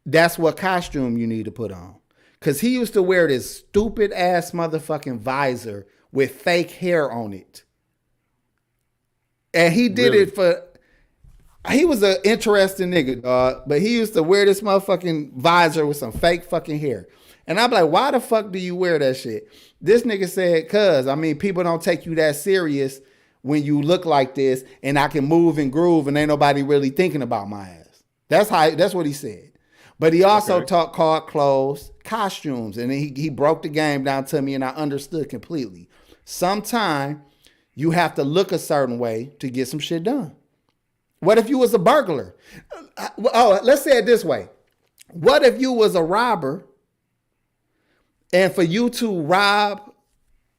that's what costume you need to put on. Because he used to wear this stupid ass motherfucking visor with fake hair on it. And he did it for, he was an interesting nigga, dog. But he used to wear this motherfucking visor with some fake fucking hair. And I'm like, why the fuck do you wear that shit? This nigga said, cuz, I mean, people don't take you that serious when you look like this and I can move and groove and ain't nobody really thinking about my ass. That's what he said. But he also called clothes costumes. And then he broke the game down to me and I understood completely. Sometime you have to look a certain way to get some shit done. What if you was a burglar? Oh, let's say it this way. What if you was a robber And for you to rob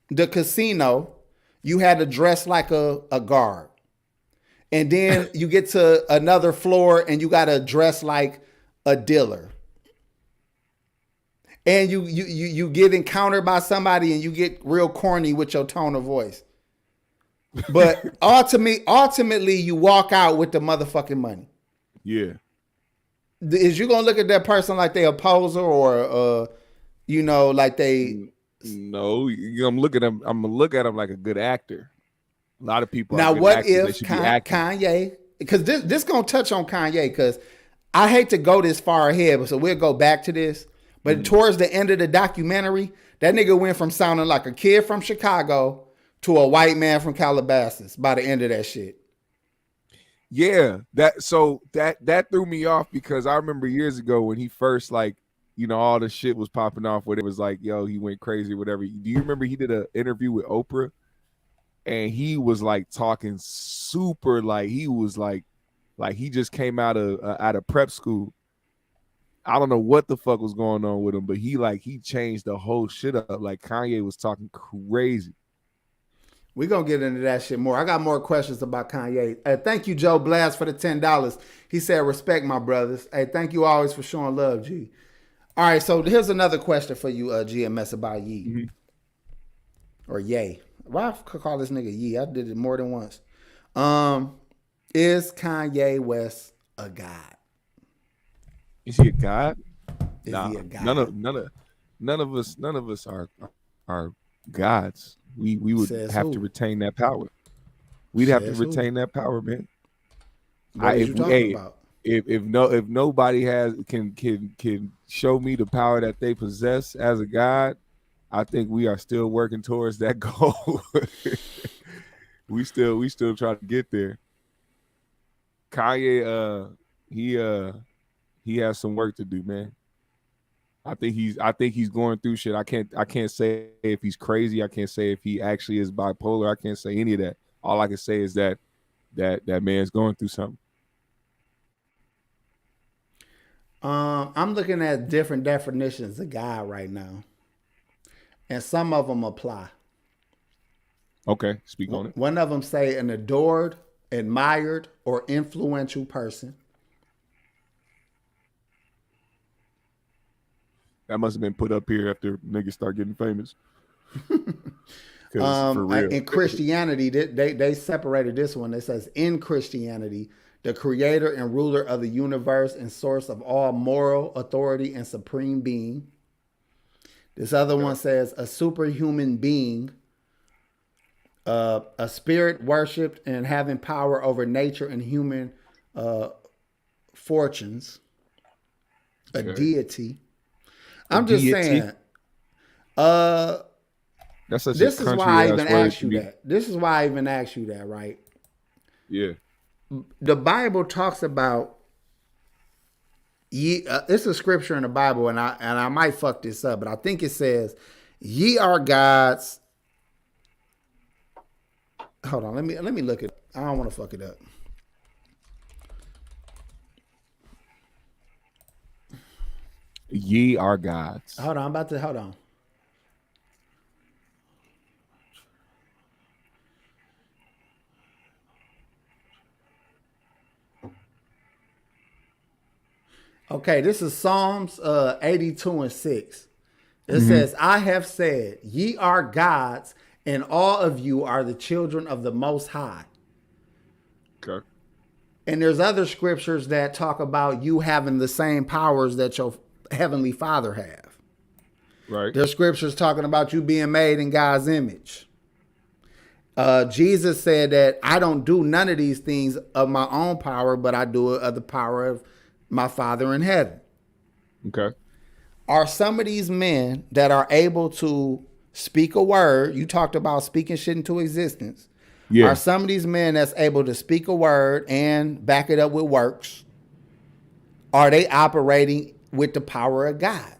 the casino, you had to dress like a guard. And then you get to another floor and you got to dress like a dealer. And you get encountered by somebody and you get real corny with your tone of voice. But ultimately, you walk out with the motherfucking money. Yeah. Is you gonna look at that person like they a poser or like they? No, I'm gonna look at him like a good actor. A lot of people. Now, what if Kanye? Because this gonna touch on Kanye. Because I hate to go this far ahead, so we'll go back to this. But towards the end of the documentary, that nigga went from sounding like a kid from Chicago to a white man from Calabasas by the end of that shit. Yeah, that threw me off because I remember years ago when he first all the shit was popping off where it was like, yo, he went crazy or whatever. Do you remember he did an interview with Oprah and he was like talking super like he was like he just came out of prep school. I don't know what the fuck was going on with him, but he changed the whole shit up. Like Kanye was talking crazy. We're going to get into that shit more. I got more questions about Kanye. Thank you, Joe Blast, for the $10. He said, respect my brothers. Hey, thank you always for showing love, G. All right, so here's another question for you, GMS, about Yee. Mm-hmm. Or Ye. Why I call this nigga Yee? I did it more than once. Is Kanye West a god? Is he a god? Is he a god? None of us are gods. We would have to retain that power. We'd have to retain that power, man. What are you talking about? If nobody can show me the power that they possess as a god, I think we are still working towards that goal. we still try to get there. Kanye, he has some work to do, man. I think he's going through shit. I can't say if he's crazy. I can't say if he actually is bipolar. I can't say any of that. All I can say is that man's going through something. I'm looking at different definitions of God right now, and some of them apply. Okay, speak on it. One of them say an adored, admired, or influential person. That must have been put up here after niggas start getting famous. For real. In Christianity, they separated this one. It says, in Christianity, the creator and ruler of the universe and source of all moral authority and supreme being. This other one says, a superhuman being, a spirit worshipped and having power over nature and human fortunes, a deity. I'm just saying. That's such this is why I even asked you that. This is why I even asked you that, right? Yeah. The Bible talks about ye. It's a scripture in the Bible, and I might fuck this up, but I think it says, "Ye are gods." Hold on, let me look it. I don't want to fuck it up. Ye are gods. Hold on. Okay, this is Psalms 82:6. It says, I have said, ye are gods, and all of you are the children of the Most High. Okay. And there's other scriptures that talk about you having the same powers that your Heavenly Father have. Right. There's scriptures talking about you being made in God's image. Jesus said that I don't do none of these things of my own power, but I do it of the power of my Father in heaven. Okay. Are some of these men that are able to speak a word, you talked about speaking shit into existence. Yeah. Are some of these men that's able to speak a word and back it up with works? Are they operating with the power of God?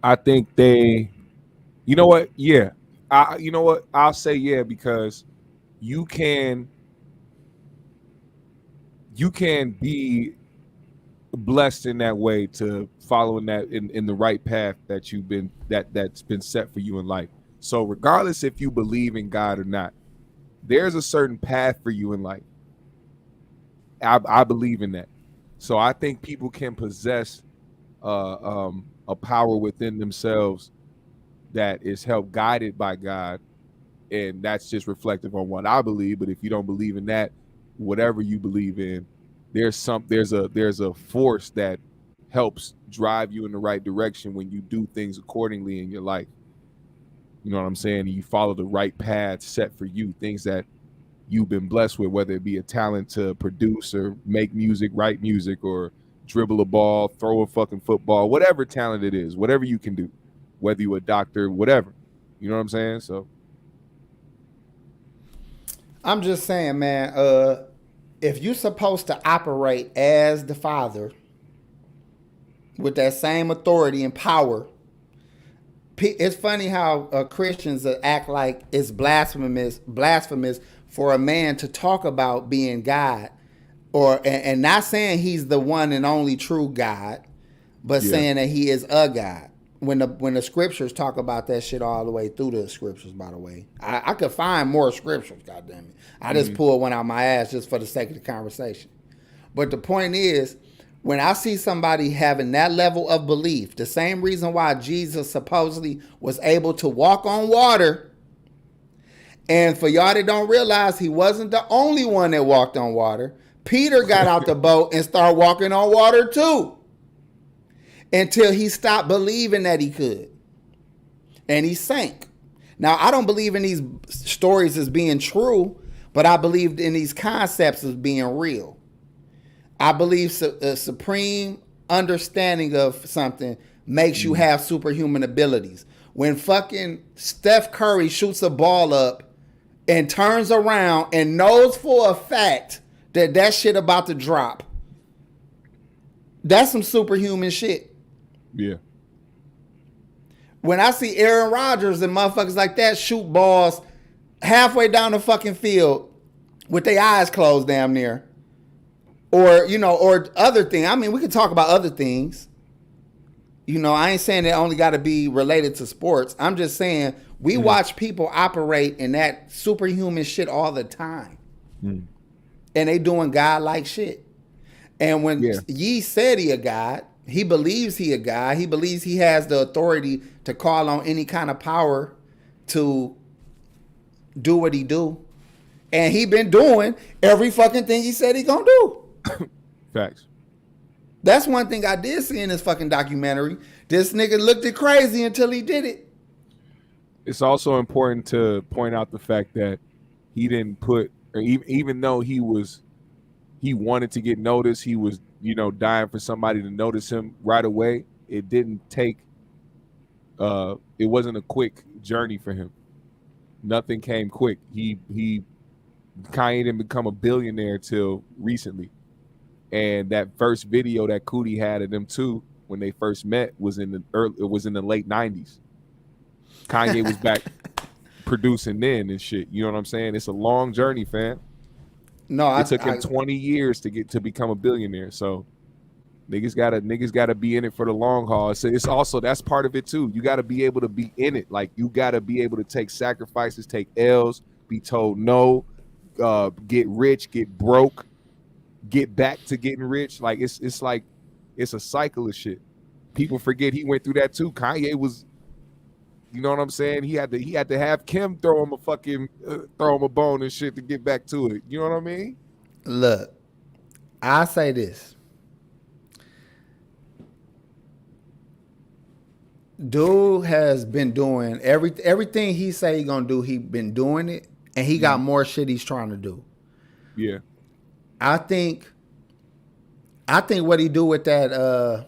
I think they, you know what? Yeah. You know what? I'll say yeah, because you can be blessed in that way to following that in the right path that you've been that's been set for you in life. So regardless if you believe in God or not, there's a certain path for you in life. I believe in that. So I think people can possess a power within themselves that is helped guided by God, and that's just reflective on what I believe. But if you don't believe in that, whatever you believe in, there's a force that helps drive you in the right direction when you do things accordingly in your life. You know what I'm saying? And you follow the right path set for you, things that you've been blessed with, whether it be a talent to produce or make music, write music, or dribble a ball, throw a fucking football, whatever talent it is, whatever you can do, whether you're a doctor, whatever. You know what I'm saying? So I'm just saying, man, if you're supposed to operate as the Father with that same authority and power, it's funny how Christians act like it's blasphemous for a man to talk about being God, and not saying he's the one and only true God, but saying that he is a God. When the scriptures talk about that shit all the way through the scriptures, by the way, I could find more scriptures. Goddamn it, I just pulled one out my ass just for the sake of the conversation. But the point is, when I see somebody having that level of belief, the same reason why Jesus supposedly was able to walk on water, and for y'all that don't realize, he wasn't the only one that walked on water. Peter got out the boat and started walking on water too, until he stopped believing that he could, and he sank. Now, I don't believe in these stories as being true, but I believed in these concepts as being real. I believe a supreme understanding of something makes you have superhuman abilities. When fucking Steph Curry shoots a ball up and turns around and knows for a fact that shit about to drop, that's some superhuman shit. Yeah. When I see Aaron Rodgers and motherfuckers like that shoot balls halfway down the fucking field with their eyes closed damn near, or, you know, or other thing. I mean, we can talk about other things. You know, I ain't saying it only got to be related to sports. I'm just saying we watch people operate in that superhuman shit all the time. And they doing God-like shit. And when Ye said he a God, he believes he a God. He believes he has the authority to call on any kind of power to do what he do. And he been doing every fucking thing he said he gonna do. Facts. That's one thing I did see in this fucking documentary. This nigga looked it crazy until he did it. It's also important to point out the fact that he didn't put, or even though he wanted to get noticed, he was, you know, dying for somebody to notice him right away. It didn't take, it wasn't a quick journey for him. Nothing came quick. Kanye didn't become a billionaire till recently. And that first video that Cootie had of them two when they first met was in the late 90s. Kanye was back producing then and shit. You know what I'm saying? It's a long journey, fam. No, it took him 20 years to become a billionaire. So niggas gotta be in it for the long haul. So it's also, that's part of it too. You gotta be able to be in it. Like, you gotta be able to take sacrifices, take L's, be told no, get rich, get broke, get back to getting rich. Like, it's a cycle of shit. People forget he went through that too. Kanye was, you know what I'm saying? He had to have Kim throw him a bone and shit to get back to it. You know what I mean? Look, I say this. Dude has been doing everything he say he gonna do. He been doing it, and he got more shit he's trying to do. Yeah. I think what he do with that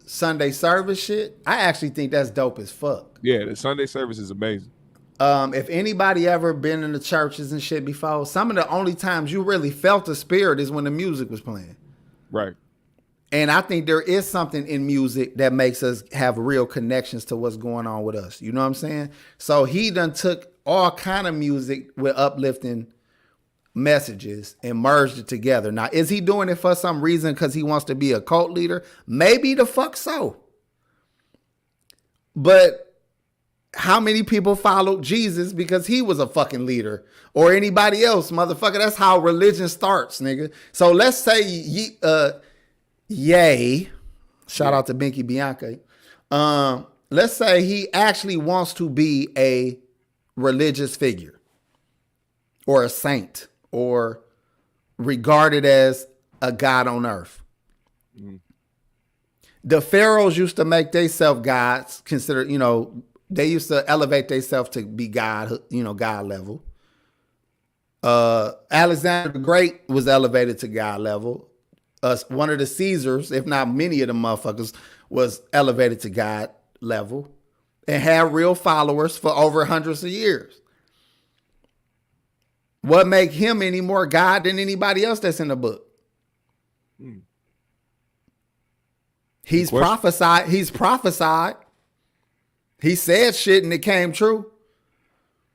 Sunday service shit, I actually think that's dope as fuck. Yeah, the Sunday service is amazing. If anybody ever been in the churches and shit before, some of the only times you really felt the spirit is when the music was playing. Right. And I think there is something in music that makes us have real connections to what's going on with us. You know what I'm saying? So he done took all kind of music with uplifting messages and merged it together. Now, is he doing it for some reason because he wants to be a cult leader? Maybe the fuck so. But how many people followed Jesus because he was a fucking leader or anybody else, motherfucker? That's how religion starts, nigga. So let's say Ye, shout out to Binky Bianca. Let's say he actually wants to be a religious figure or a saint or regarded as a god on earth. The pharaohs used to make themselves gods, consider, they used to elevate themselves to be God, God level. Alexander the Great was elevated to God level. One of the Caesars, if not many of the motherfuckers, was elevated to God level and had real followers for over hundreds of years. What make him any more God than anybody else that's in the book? He's prophesied. He said shit and it came true.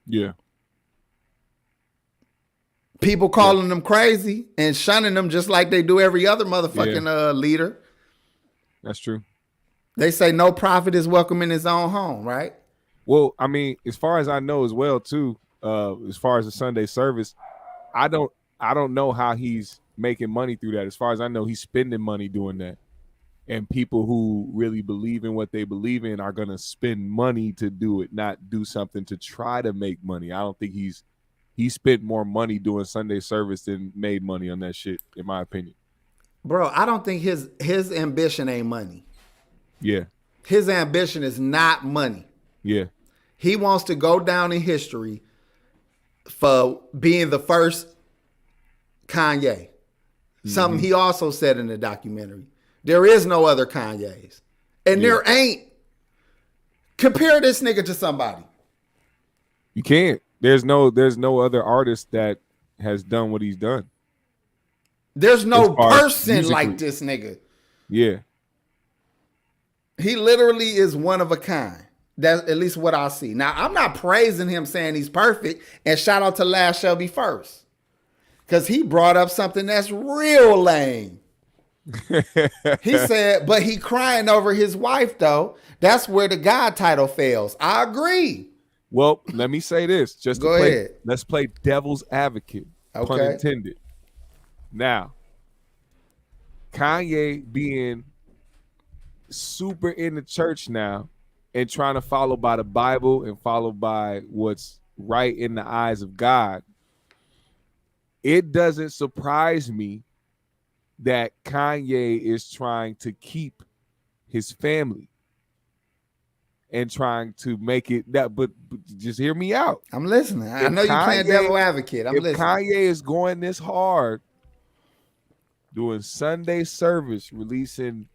Yeah. People calling them crazy and shunning them just like they do every other motherfucking leader. That's true. They say no prophet is welcome in his own home, right? Well, I mean, as far as I know as well, too, as far as the Sunday service, I don't know how he's making money through that. As far as I know, he's spending money doing that. And people who really believe in what they believe in are going to spend money to do it, not do something to try to make money. I don't think he spent more money doing Sunday service than made money on that shit, in my opinion. Bro, I don't think his ambition ain't money. Yeah. His ambition is not money. Yeah. He wants to go down in history for being the first Kanye. Something he also said in the documentary. There is no other Kanyes. And there ain't. Compare this nigga to somebody. You can't. There's no other artist that has done what he's done. There's no person like this nigga. Yeah. He literally is one of a kind. That's at least what I see. Now, I'm not praising him saying he's perfect. And shout out to Last Shall Be First. Because he brought up something that's real lame. He said, but he crying over his wife, though. That's where the God title fails. I agree. Well, let me say this. Just Go ahead. Let's play devil's advocate. Okay. Pun intended. Now, Kanye being super in the church now and trying to follow by the Bible and follow by what's right in the eyes of God, it doesn't surprise me that Kanye is trying to keep his family and trying to make it that, but just hear me out. I'm listening. I know you're playing devil advocate. I'm listening. Kanye is going this hard, doing Sunday service, releasing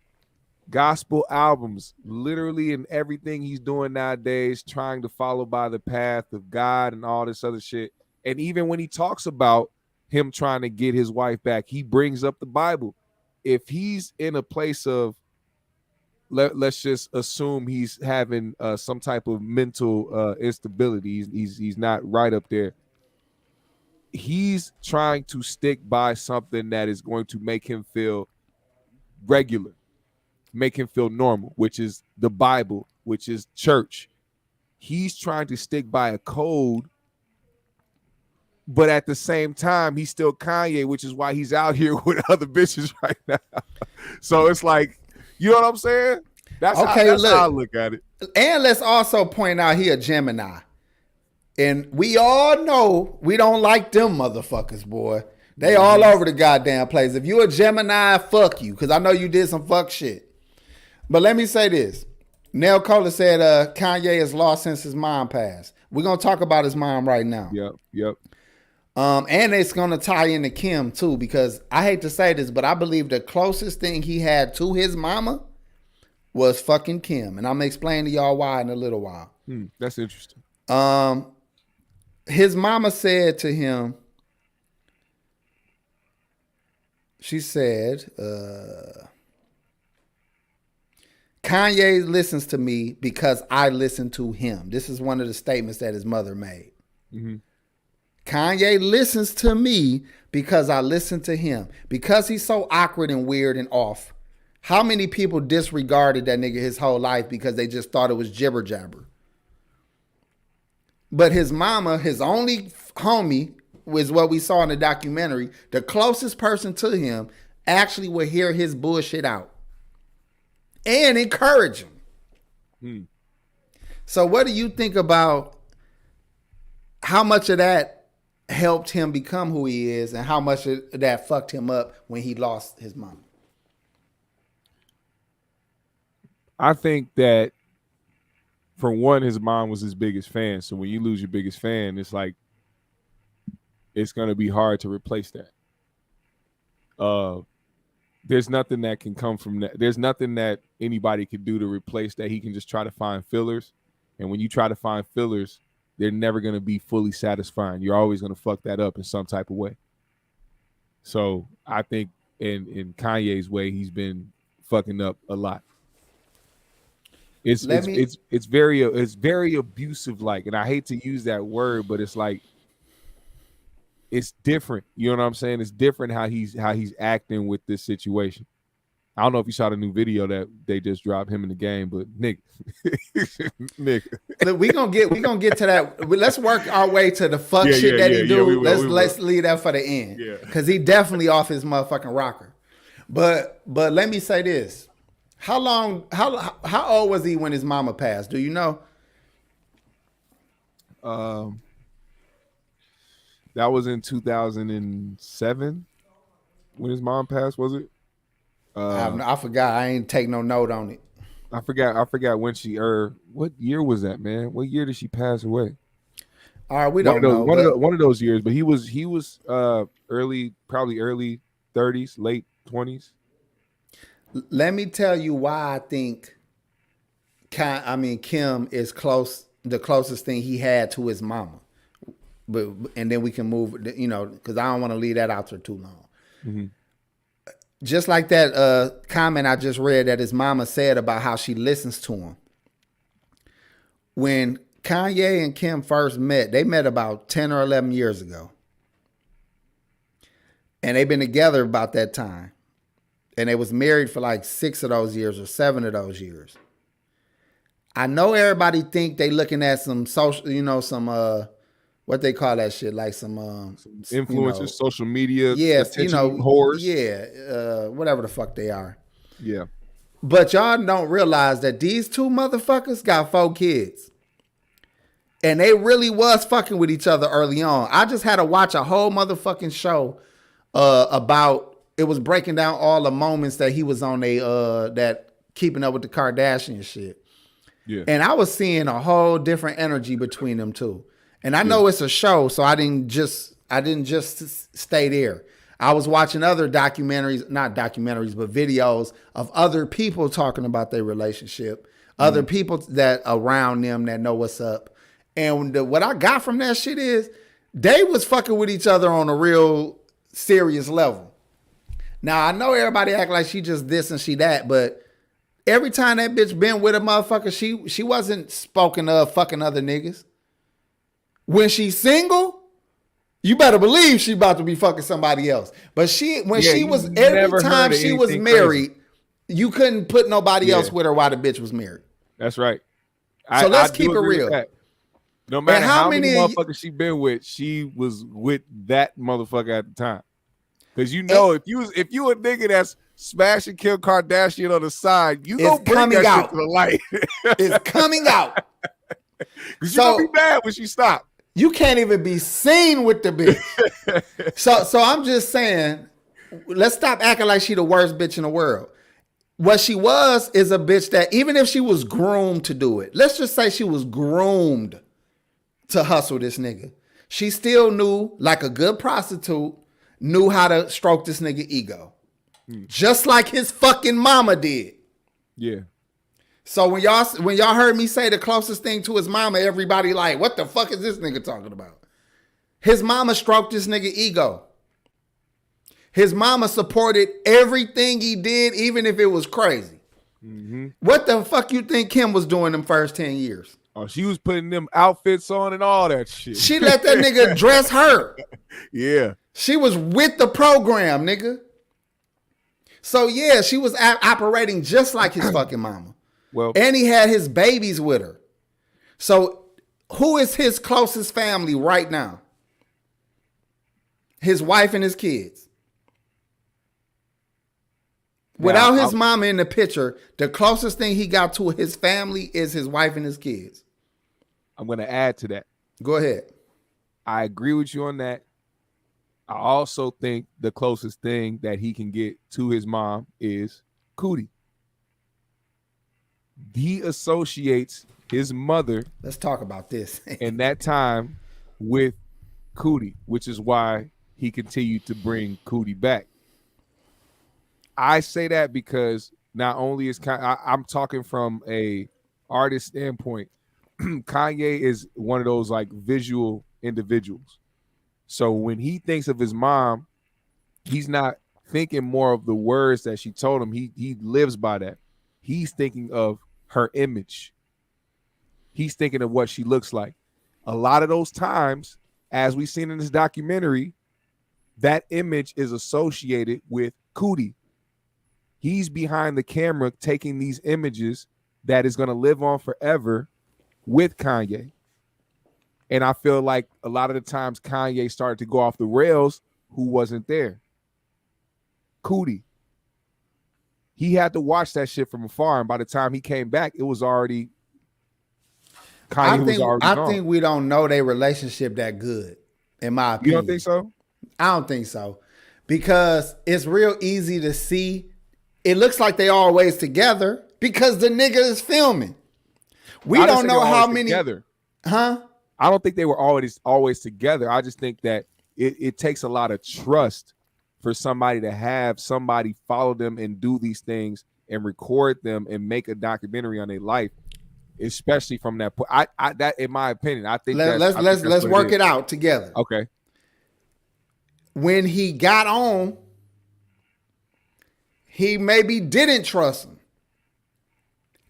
gospel albums, literally in everything he's doing nowadays, trying to follow by the path of God and all this other shit. And even when he talks about him trying to get his wife back, he brings up the Bible. If he's in a place of, let's just assume he's having some type of mental instability, he's not right up there. He's trying to stick by something that is going to make him feel regular, make him feel normal, which is the Bible, which is church. He's trying to stick by a code, but at the same time, he's still Kanye, which is why he's out here with other bitches right now. So it's like, you know what I'm saying? That's how I look at it. And let's also point out he a Gemini. And we all know we don't like them motherfuckers, boy. They all over the goddamn place. If you a Gemini, fuck you, because I know you did some fuck shit. But let me say this. Nell Cola said Kanye is lost since his mom passed. We're going to talk about his mom right now. Yep. And it's going to tie into Kim, too, because I hate to say this, but I believe the closest thing he had to his mama was fucking Kim. And I'm going to explain to y'all why in a little while. That's interesting. His mama said to him, she said, Kanye listens to me because I listen to him. This is one of the statements that his mother made. Kanye listens to me because I listen to him. Because he's so awkward and weird and off. How many people disregarded that nigga his whole life because they just thought it was jibber jabber? But his mama, his only homie, was what we saw in the documentary. The closest person to him actually would hear his bullshit out and encourage him. So what do you think about how much of that helped him become who he is and how much of that fucked him up when he lost his mom? I think that, for one, his mom was his biggest fan. So when you lose your biggest fan, it's like, it's going to be hard to replace that. There's nothing that can come from that. There's nothing that anybody could do to replace that. He can just try to find fillers. And when you try to find fillers, they're never going to be fully satisfying. You're always going to fuck that up in some type of way. So I think in Kanye's way, he's been fucking up a lot. It's very abusive, like, and I hate to use that word, but it's like, it's different. You know what I'm saying? It's different how he's acting with this situation. I don't know if you saw the new video that they just dropped him in the game, but Nick. Look, we gonna get to that. Let's work our way to the fuck shit that he do. Let's leave that for the end. Yeah. Cause he definitely off his motherfucking rocker. But let me say this. How old was he when his mama passed? Do you know? That was in 2007 when his mom passed, was it? I forgot. I ain't take no note on it. I forgot when she what year was that, man? What year did she pass away? All right, we don't know. One of those years, but he was probably early 30s, late 20s. Let me tell you why I think Kim is the closest thing he had to his mama. And then we can move, because I don't want to leave that out there too long. Mm-hmm. Just like that comment I just read that his mama said about how she listens to him. When Kanye and Kim first met, they met about 10 or 11 years ago. And they've been together about that time. And they was married for like 6 of those years or 7 of those years. I know everybody think they looking at some social, some what they call that shit, like some influencers, social media, yes, whores, whatever the fuck they are. Yeah. But y'all don't realize that these two motherfuckers got 4 kids. And they really was fucking with each other early on. I just had to watch a whole motherfucking show about, it was breaking down all the moments that he was on that Keeping Up with the Kardashians shit. Yeah. And I was seeing a whole different energy between them two. And I know it's a show, so I didn't just stay there. I was watching other not documentaries, but videos of other people talking about their relationship, other people that around them that know what's up. And what I got from that shit is they was fucking with each other on a real serious level. Now, I know everybody act like she just this and she that, but every time that bitch been with a motherfucker, she wasn't spoken of fucking other niggas. When she's single, you better believe she about to be fucking somebody else. But every time she was married, you couldn't put nobody else with her while the bitch was married. That's right. So let's keep it real. No matter how many motherfuckers she been with, she was with that motherfucker at the time. Because if you a nigga that's smash and kill Kardashian on the side, you gonna bring that shit to the light. It's coming out. Because you're gonna be mad when she stopped. You can't even be seen with the bitch. So I'm just saying, let's stop acting like she the worst bitch in the world. What she was is a bitch that even if she was groomed to do it, let's just say she was groomed to hustle this nigga. She still knew, like a good prostitute, knew how to stroke this nigga ego. Just like his fucking mama did. Yeah. So when y'all heard me say the closest thing to his mama, everybody like, what the fuck is this nigga talking about? His mama stroked this nigga ego. His mama supported everything he did, even if it was crazy. Mm-hmm. What the fuck you think Kim was doing them first 10 years? Oh, she was putting them outfits on and all that shit. She let that nigga dress her. Yeah. She was with the program, nigga. So yeah, she was operating just like his fucking mama. Well, and he had his babies with her. So who is his closest family right now? His wife and his kids. Without his mama in the picture, the closest thing he got to his family is his wife and his kids. I'm going to add to that. Go ahead. I agree with you on that. I also think the closest thing that he can get to his mom is Cootie. He associates his mother. Let's talk about this. in that time with Cootie, which is why he continued to bring Cootie back. I say that because not only is I'm talking from a artist standpoint, Kanye is one of those like visual individuals. So when he thinks of his mom, he's not thinking more of the words that she told him. He lives by that. He's thinking of her image. He's thinking of what she looks like. A lot of those times, as we've seen in this documentary, that image is associated with Cootie. He's behind the camera taking these images that is going to live on forever with Kanye. And I feel like a lot of the times Kanye started to go off the rails, who wasn't there? Cootie. He had to watch that shit from afar. And by the time he came back, it was already Kanye was already gone. I think we don't know their relationship that good, in my opinion. You don't think so? I don't think so. Because it's real easy to see. It looks like they always together because the nigga is filming. We don't know how many. Together. Huh? I don't think they were always together. I just think that it takes a lot of trust for somebody to have somebody follow them and do these things and record them and make a documentary on their life, especially from that point. I that in my opinion, I think let's work it out together. Okay. When he got on, he maybe didn't trust him.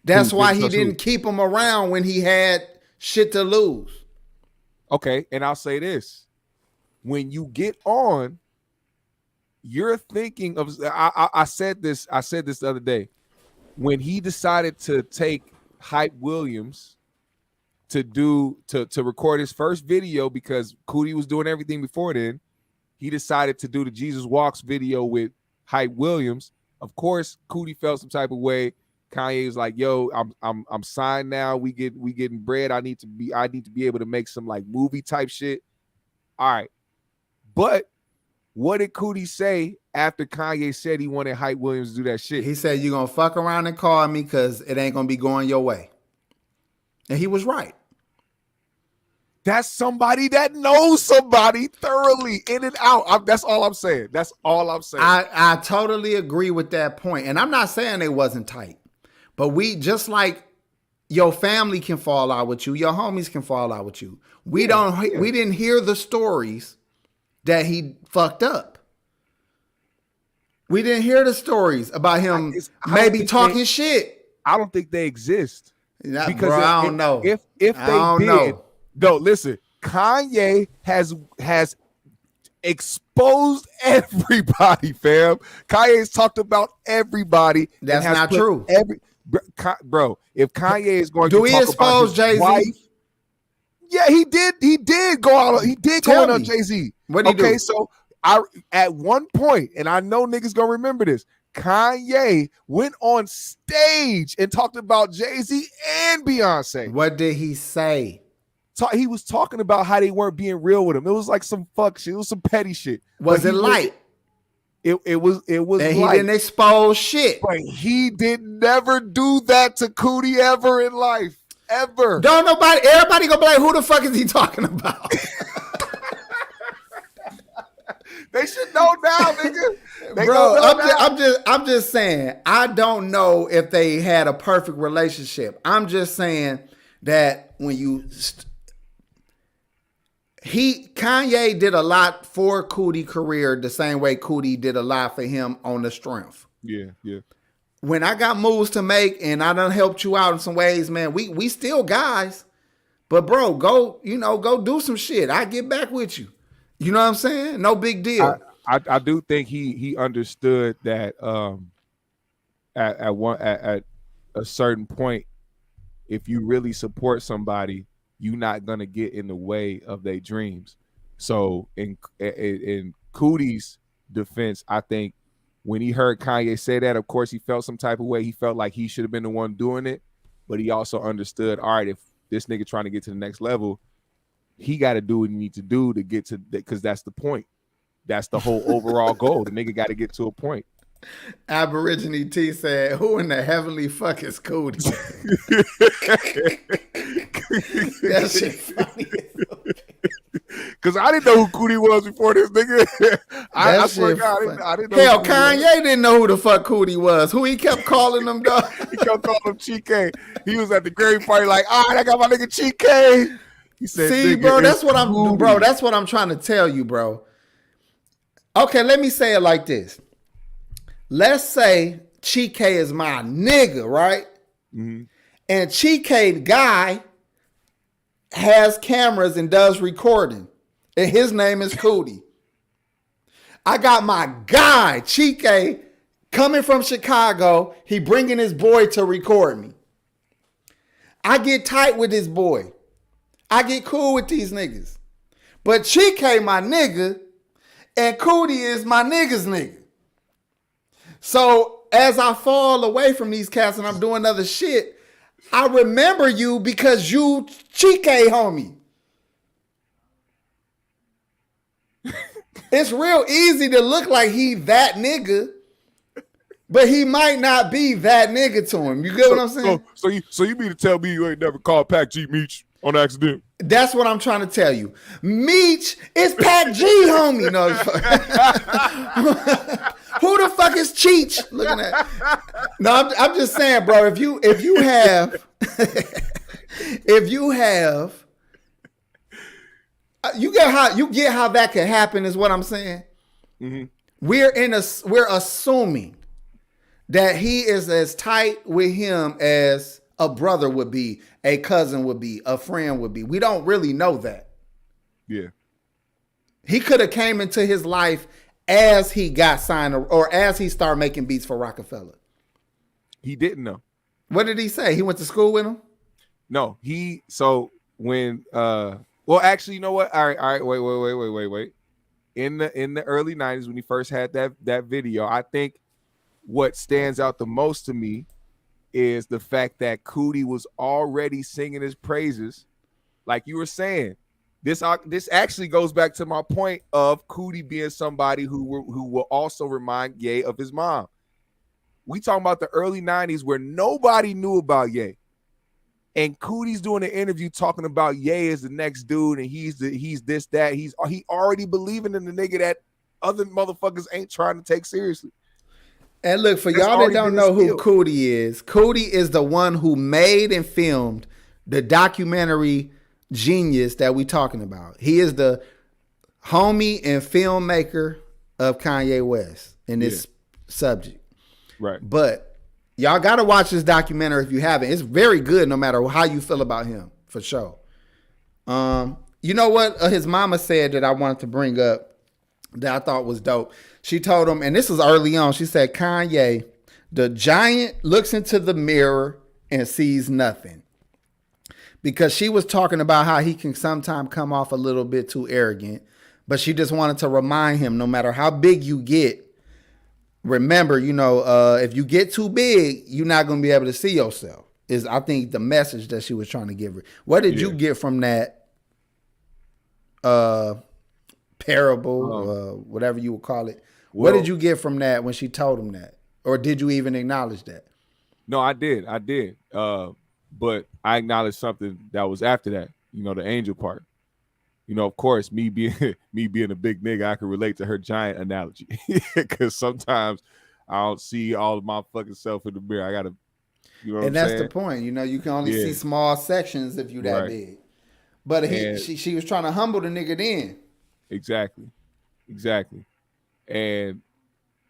That's why he didn't keep him around when he had shit to lose. Okay, and I'll say this. When you get on, you're thinking of I said this the other day. When he decided to take Hype Williams to record his first video, because Cootie was doing everything before then, he decided to do the Jesus Walks video with Hype Williams. Of course, Cootie felt some type of way. Kanye was like, "Yo, I'm signed now. We getting bread. I need to be able to make some like movie type shit." All right, but what did Cootie say after Kanye said he wanted Hype Williams to do that shit? He said, "You're gonna fuck around and call me because it ain't gonna be going your way," and he was right. That's somebody that knows somebody thoroughly in and out. That's all I'm saying. That's all I'm saying. I totally agree with that point, and I'm not saying they wasn't tight. But we, just like your family can fall out with you, your homies can fall out with you. We didn't hear the stories that he fucked up. We didn't hear the stories about him maybe talking shit. I don't think they exist. Because bro, I don't know. If they did, no, listen, Kanye has exposed everybody, fam. Kanye's talked about everybody. That's not true. Bro, if Kanye is going to talk expose about his wife, yeah, he did go out. He did go on Jay-Z. What did he do? So at one point, and I know niggas gonna remember this, Kanye went on stage and talked about Jay-Z and Beyonce. What did he say? He was talking about how they weren't being real with him. It was like some fuck shit. It was some petty shit. Was it light? It was. And light. He didn't expose shit. But he did never do that to Cootie ever in life. Ever. Everybody gonna be like, who the fuck is he talking about? They should know now, nigga. Bro, I'm just saying, I don't know if they had a perfect relationship. I'm just saying that when you Kanye did a lot for Cootie career the same way Cootie did a lot for him on the strength. Yeah. When I got moves to make and I done helped you out in some ways, man, we still guys. But bro, go do some shit. I get back with you. You know what I'm saying? No big deal. I do think he understood that at a certain point, if you really support somebody, you're not gonna get in the way of their dreams. So in Cootie's defense, I think when he heard Kanye say that, of course he felt some type of way. He felt like he should have been the one doing it, but he also understood, all right, if this nigga trying to get to the next level, he got to do what he needs to do to get to that, because that's the point. That's the whole overall goal. The nigga got to get to a point. Aborigine T said, "Who in the heavenly fuck is Cootie?" That shit funny. Because I didn't know who Cootie was before this nigga. I swear to God, I didn't know. Hell, Kanye didn't know who the fuck Cootie was. Who he kept calling him, dog? He kept calling him Chike. He was at the grave party like, all right, I got my nigga Chike. He said, "See, bro, that's what I'm trying to tell you, bro." Okay, let me say it like this. Let's say Chike is my nigga, right? Mm-hmm. And Chike guy has cameras and does recording, and his name is Cootie. I got my guy Chike coming from Chicago. He bringing his boy to record me. I get tight with this boy. I get cool with these niggas. But Chike my nigga, and Cootie is my nigga's nigga. So as I fall away from these cats and I'm doing other shit, I remember you because you Chike, homie. It's real easy to look like he that nigga, but he might not be that nigga to him. You get what I'm saying? So you mean to tell me you ain't never called Pac G Meech on accident? That's what I'm trying to tell you. Meech is Pac G, homie. No, who the fuck is Cheech? Looking at. No, I'm just saying, bro. If you have, you get how that could happen is what I'm saying. Mm-hmm. We're assuming that he is as tight with him as a brother would be, a cousin would be, a friend would be. We don't really know that. Yeah. He could have came into his life as he got signed or as he started making beats for Rockefeller. He didn't know. What did he say? He went to school with him? No, well, actually, you know what? All right, wait. In the early 90s, when he first had that video, I think what stands out the most to me is the fact that Cootie was already singing his praises. Like you were saying, this actually goes back to my point of Cootie being somebody who will also remind Ye of his mom. We talking about the early 90s where nobody knew about Ye. And Cootie's doing an interview talking about Ye as the next dude, and he's this, that. He already believing in the nigga that other motherfuckers ain't trying to take seriously. And look, for y'all that don't know who Cootie is the one who made and filmed the documentary Jeen-Yuhs that we talking about. He is the homie and filmmaker of Kanye West in this subject. Right. But y'all got to watch this documentary if you haven't. It's very good no matter how you feel about him, for sure. You know what his mama said that I wanted to bring up that I thought was dope? She told him, and this was early on, she said, Kanye, the giant looks into the mirror and sees nothing. Because she was talking about how he can sometimes come off a little bit too arrogant, but she just wanted to remind him, no matter how big you get, remember, if you get too big, you're not going to be able to see yourself, is I think the message that she was trying to give her. What did you get from that parable, whatever you would call it? What did you get from that when she told him that? Or did you even acknowledge that? No, I did. But I acknowledged something that was after that, the angel part. Of course, me being a big nigga, I can relate to her giant analogy because sometimes I don't see all of my fucking self in the mirror. I gotta, and that's the point. You can only see small sections if you that big. But she was trying to humble the nigga then. Exactly. And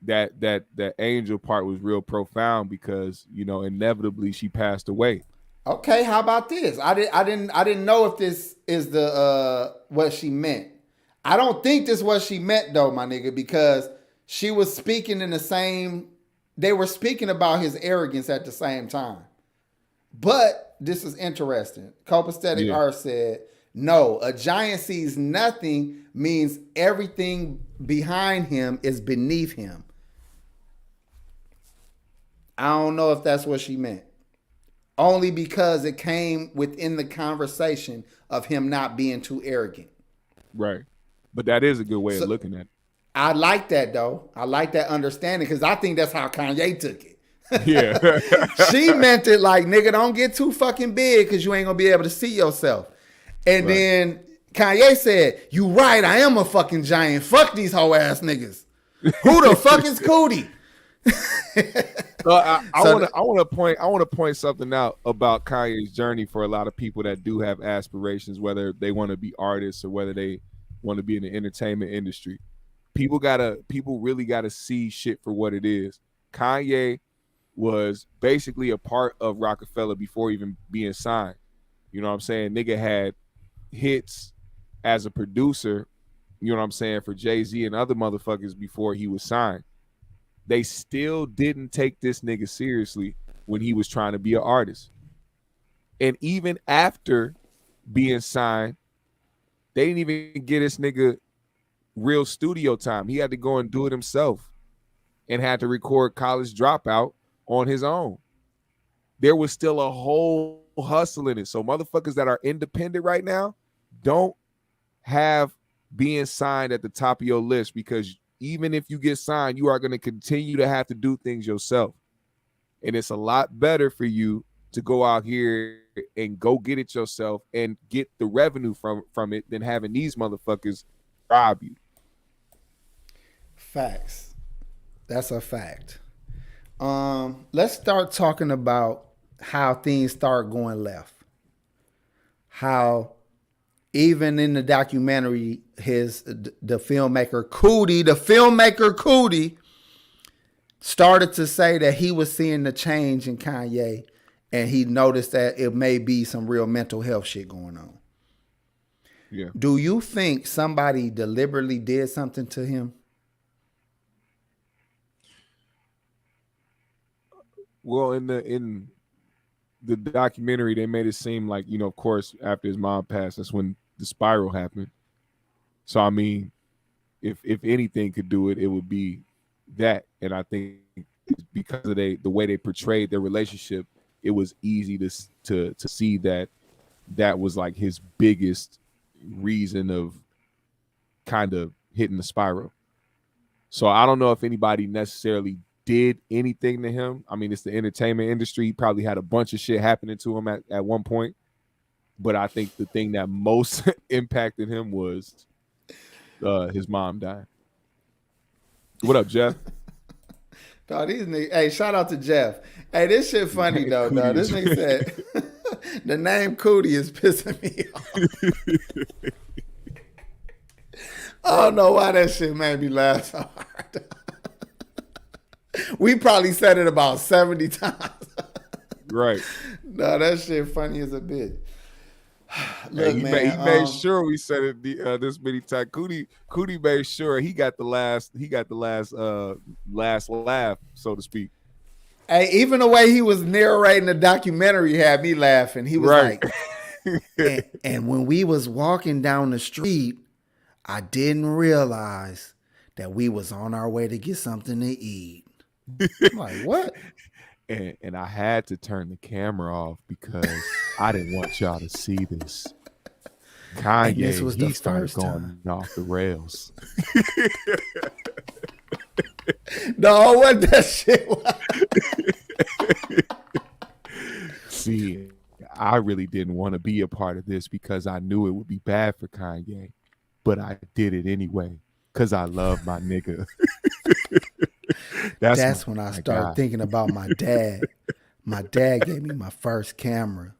that angel part was real profound because inevitably she passed away. Okay, how about this? I didn't know if this is the what she meant. I don't think this is what she meant though, my nigga, because she was speaking in the same. They were speaking about his arrogance at the same time. But this is interesting. Copacetic Art said, "No, a giant sees nothing means everything behind him is beneath him." I don't know if that's what she meant. Only because it came within the conversation of him not being too arrogant. Right. But that is a good way of looking at it. I like that, though. I like that understanding because I think that's how Kanye took it. Yeah. She meant it like, nigga, don't get too fucking big because you ain't going to be able to see yourself. And then Kanye said, you right, I am a fucking giant. Fuck these hoe ass niggas. Who the fuck is Cootie? I want to point something out about Kanye's journey for a lot of people that do have aspirations, whether they want to be artists or whether they want to be in the entertainment industry. People really gotta see shit for what it is. Kanye was basically a part of Rockefeller before even being signed. You know what I'm saying? Nigga had hits as a producer, you know what I'm saying, for Jay-Z and other motherfuckers before he was signed. They still didn't take this nigga seriously when he was trying to be an artist. And even after being signed, they didn't even get this nigga real studio time. He had to go and do it himself and had to record College Dropout on his own. There was still a whole hustle in it. So motherfuckers that are independent right now don't have being signed at the top of your list, because even if you get signed, you are going to continue to have to do things yourself. And it's a lot better for you to go out here and go get it yourself and get the revenue from it than having these motherfuckers rob you. Facts. That's a fact. Let's start talking about how things start going left. How even in the documentary, the filmmaker Cootie started to say that he was seeing the change in Kanye, and he noticed that it may be some real mental health shit going on. Yeah. Do you think somebody deliberately did something to him? Well, in the documentary, they made it seem like, you know, of course, after his mom passed, that's when the spiral happened. So, I mean, if anything could do it, it would be that. And I think because of the way they portrayed their relationship, it was easy to see that was like his biggest reason of kind of hitting the spiral. So I don't know if anybody necessarily did anything to him. I mean, it's the entertainment industry. He probably had a bunch of shit happening to him at one point. But I think the thing that most impacted him was his mom dying. What up, Jeff? Dog, these niggas, hey, shout out to Jeff. Hey, this shit funny though, dog. This nigga said the name Cootie is pissing me off. I don't know why that shit made me laugh so hard. We probably said it about 70 times. Right. No, that shit funny as a bitch. Look, he made sure we said it this many times. Cootie made sure he got the last laugh, so to speak. Hey, even the way he was narrating the documentary had me laughing. He was like, and when we was walking down the street, I didn't realize that we was on our way to get something to eat. I'm like, what? And I had to turn the camera off because I didn't want y'all to see this. Kanye, this was the he started first going off the rails. No, what that shit was. See, I really didn't want to be a part of this because I knew it would be bad for Kanye, but I did it anyway because I love my nigga. That's when I started thinking about my dad. My dad gave me my first camera.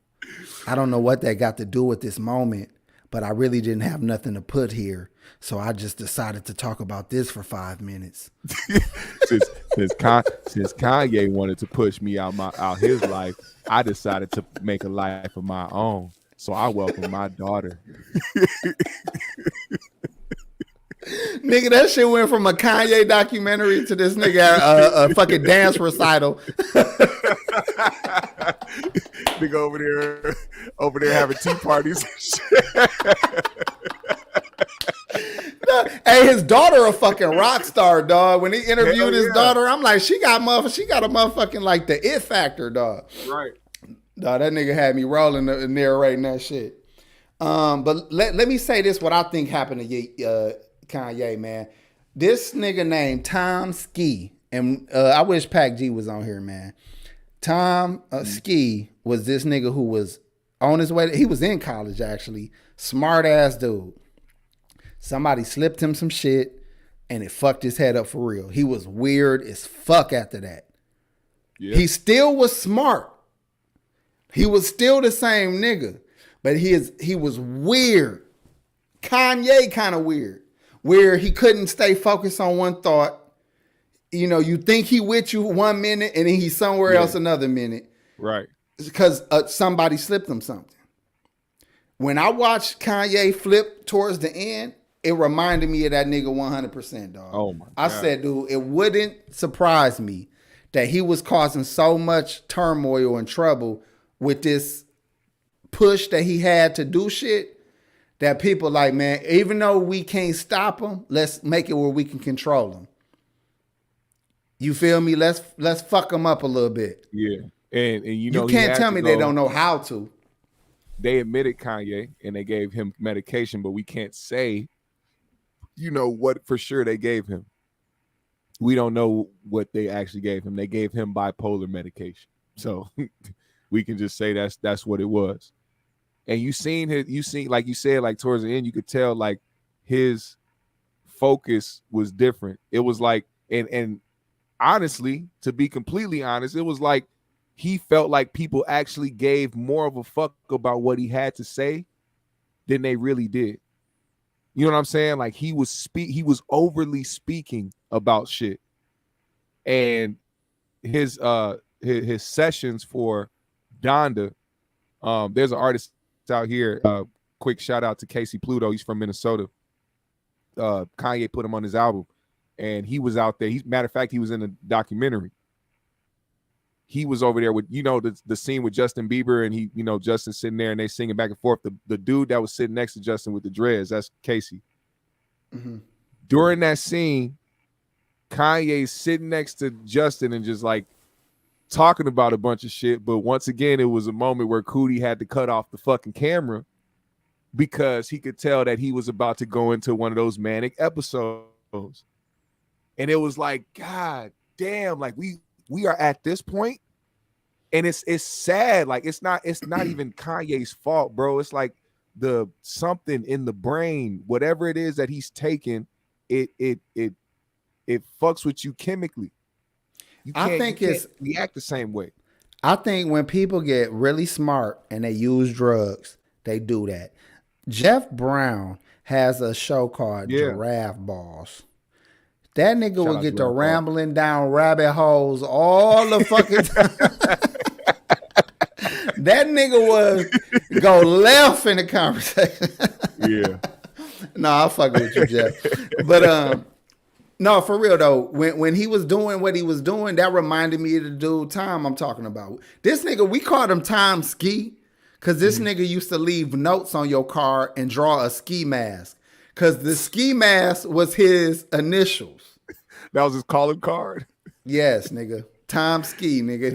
I don't know what that got to do with this moment, but I really didn't have nothing to put here. So I just decided to talk about this for 5 minutes. Since since Kanye wanted to push me out his life, I decided to make a life of my own. So I welcome my daughter. Nigga, that shit went from a Kanye documentary to this nigga a fucking dance recital. Nigga over there having tea parties and shit. Hey, his daughter a fucking rock star, dog. When he interviewed his daughter, I'm like, she got a motherfucking like the it factor, dog. Right. Dog, that nigga had me rolling and narrating that shit. But let me say this, what I think happened to Kanye, man. This nigga named Tom Ski, and I wish Pac G was on here, man. Tom Ski was this nigga who was on his way. He was in college, actually. Smart ass dude. Somebody slipped him some shit, and it fucked his head up for real. He was weird as fuck after that. Yeah. He still was smart. He was still the same nigga, but he was weird. Kanye kind of weird, where he couldn't stay focused on one thought. You know, you think he with you 1 minute and then he's somewhere else another minute. Right. Because somebody slipped him something. When I watched Kanye flip towards the end, it reminded me of that nigga 100%, dog. Oh my God. I said, dude, it wouldn't surprise me that he was causing so much turmoil and trouble with this push that he had to do shit that people like, man, even though we can't stop him, let's make it where we can control him. You feel me? Let's fuck him up a little bit. Yeah. And you know, you can't tell me they don't know how to. They admitted Kanye and they gave him medication, but we can't say, you know, what for sure they gave him. We don't know what they actually gave him. They gave him bipolar medication. So we can just say that's what it was. And you seen like you said, like towards the end, you could tell like his focus was different. It was like, and honestly, to be completely honest, it was like he felt like people actually gave more of a fuck about what he had to say than they really did. You know what I'm saying? Like he was overly speaking about shit. And his sessions for Donda, there's an artist out here, quick shout out to Casey Pluto, he's from Minnesota. Kanye put him on his album and he was out there. Matter of fact, he was in a documentary. He was over there with, you know, the scene with Justin Bieber and he, you know, Justin sitting there and they singing back and forth. The dude that was sitting next to Justin with the dreads, that's Casey. Mm-hmm. During that scene, Kanye's sitting next to Justin and just like talking about a bunch of shit. But once again, it was a moment where Cootie had to cut off the fucking camera because he could tell that he was about to go into one of those manic episodes. And it was like, God damn, like we are at this point, and it's sad. Like it's not even Kanye's fault, bro. It's like the something in the brain, whatever it is that he's taking, it fucks with you chemically. You can't react the same way. I think when people get really smart and they use drugs, they do that. Jeff Brown has a show called Giraffe Balls. That nigga would get to rambling down rabbit holes all the fucking time. That nigga would go left in the conversation. Yeah. No, I'll fuck with you, Jeff. But no, for real though, when he was doing what he was doing, that reminded me of the dude Tom I'm talking about. This nigga, we called him Tom Ski because this nigga used to leave notes on your car and draw a ski mask. Because the ski mask was his initials. That was his calling card? Yes, nigga. Tom Ski, nigga.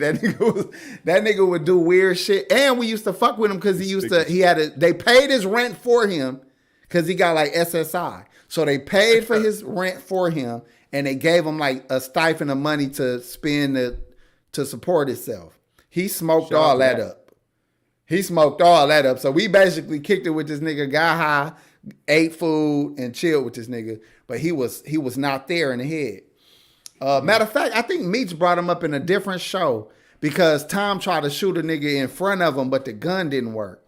That nigga would do weird shit. And we used to fuck with him because they paid his rent for him because he got like SSI. So they paid for his rent for him and they gave him like a stipend of money to spend to support himself. He smoked all that up. He smoked all that up. So we basically kicked it with this nigga, got high, ate food, and chilled with this nigga. But he was not there in the head. Matter of fact, I think Meech brought him up in a different show because Tom tried to shoot a nigga in front of him, but the gun didn't work.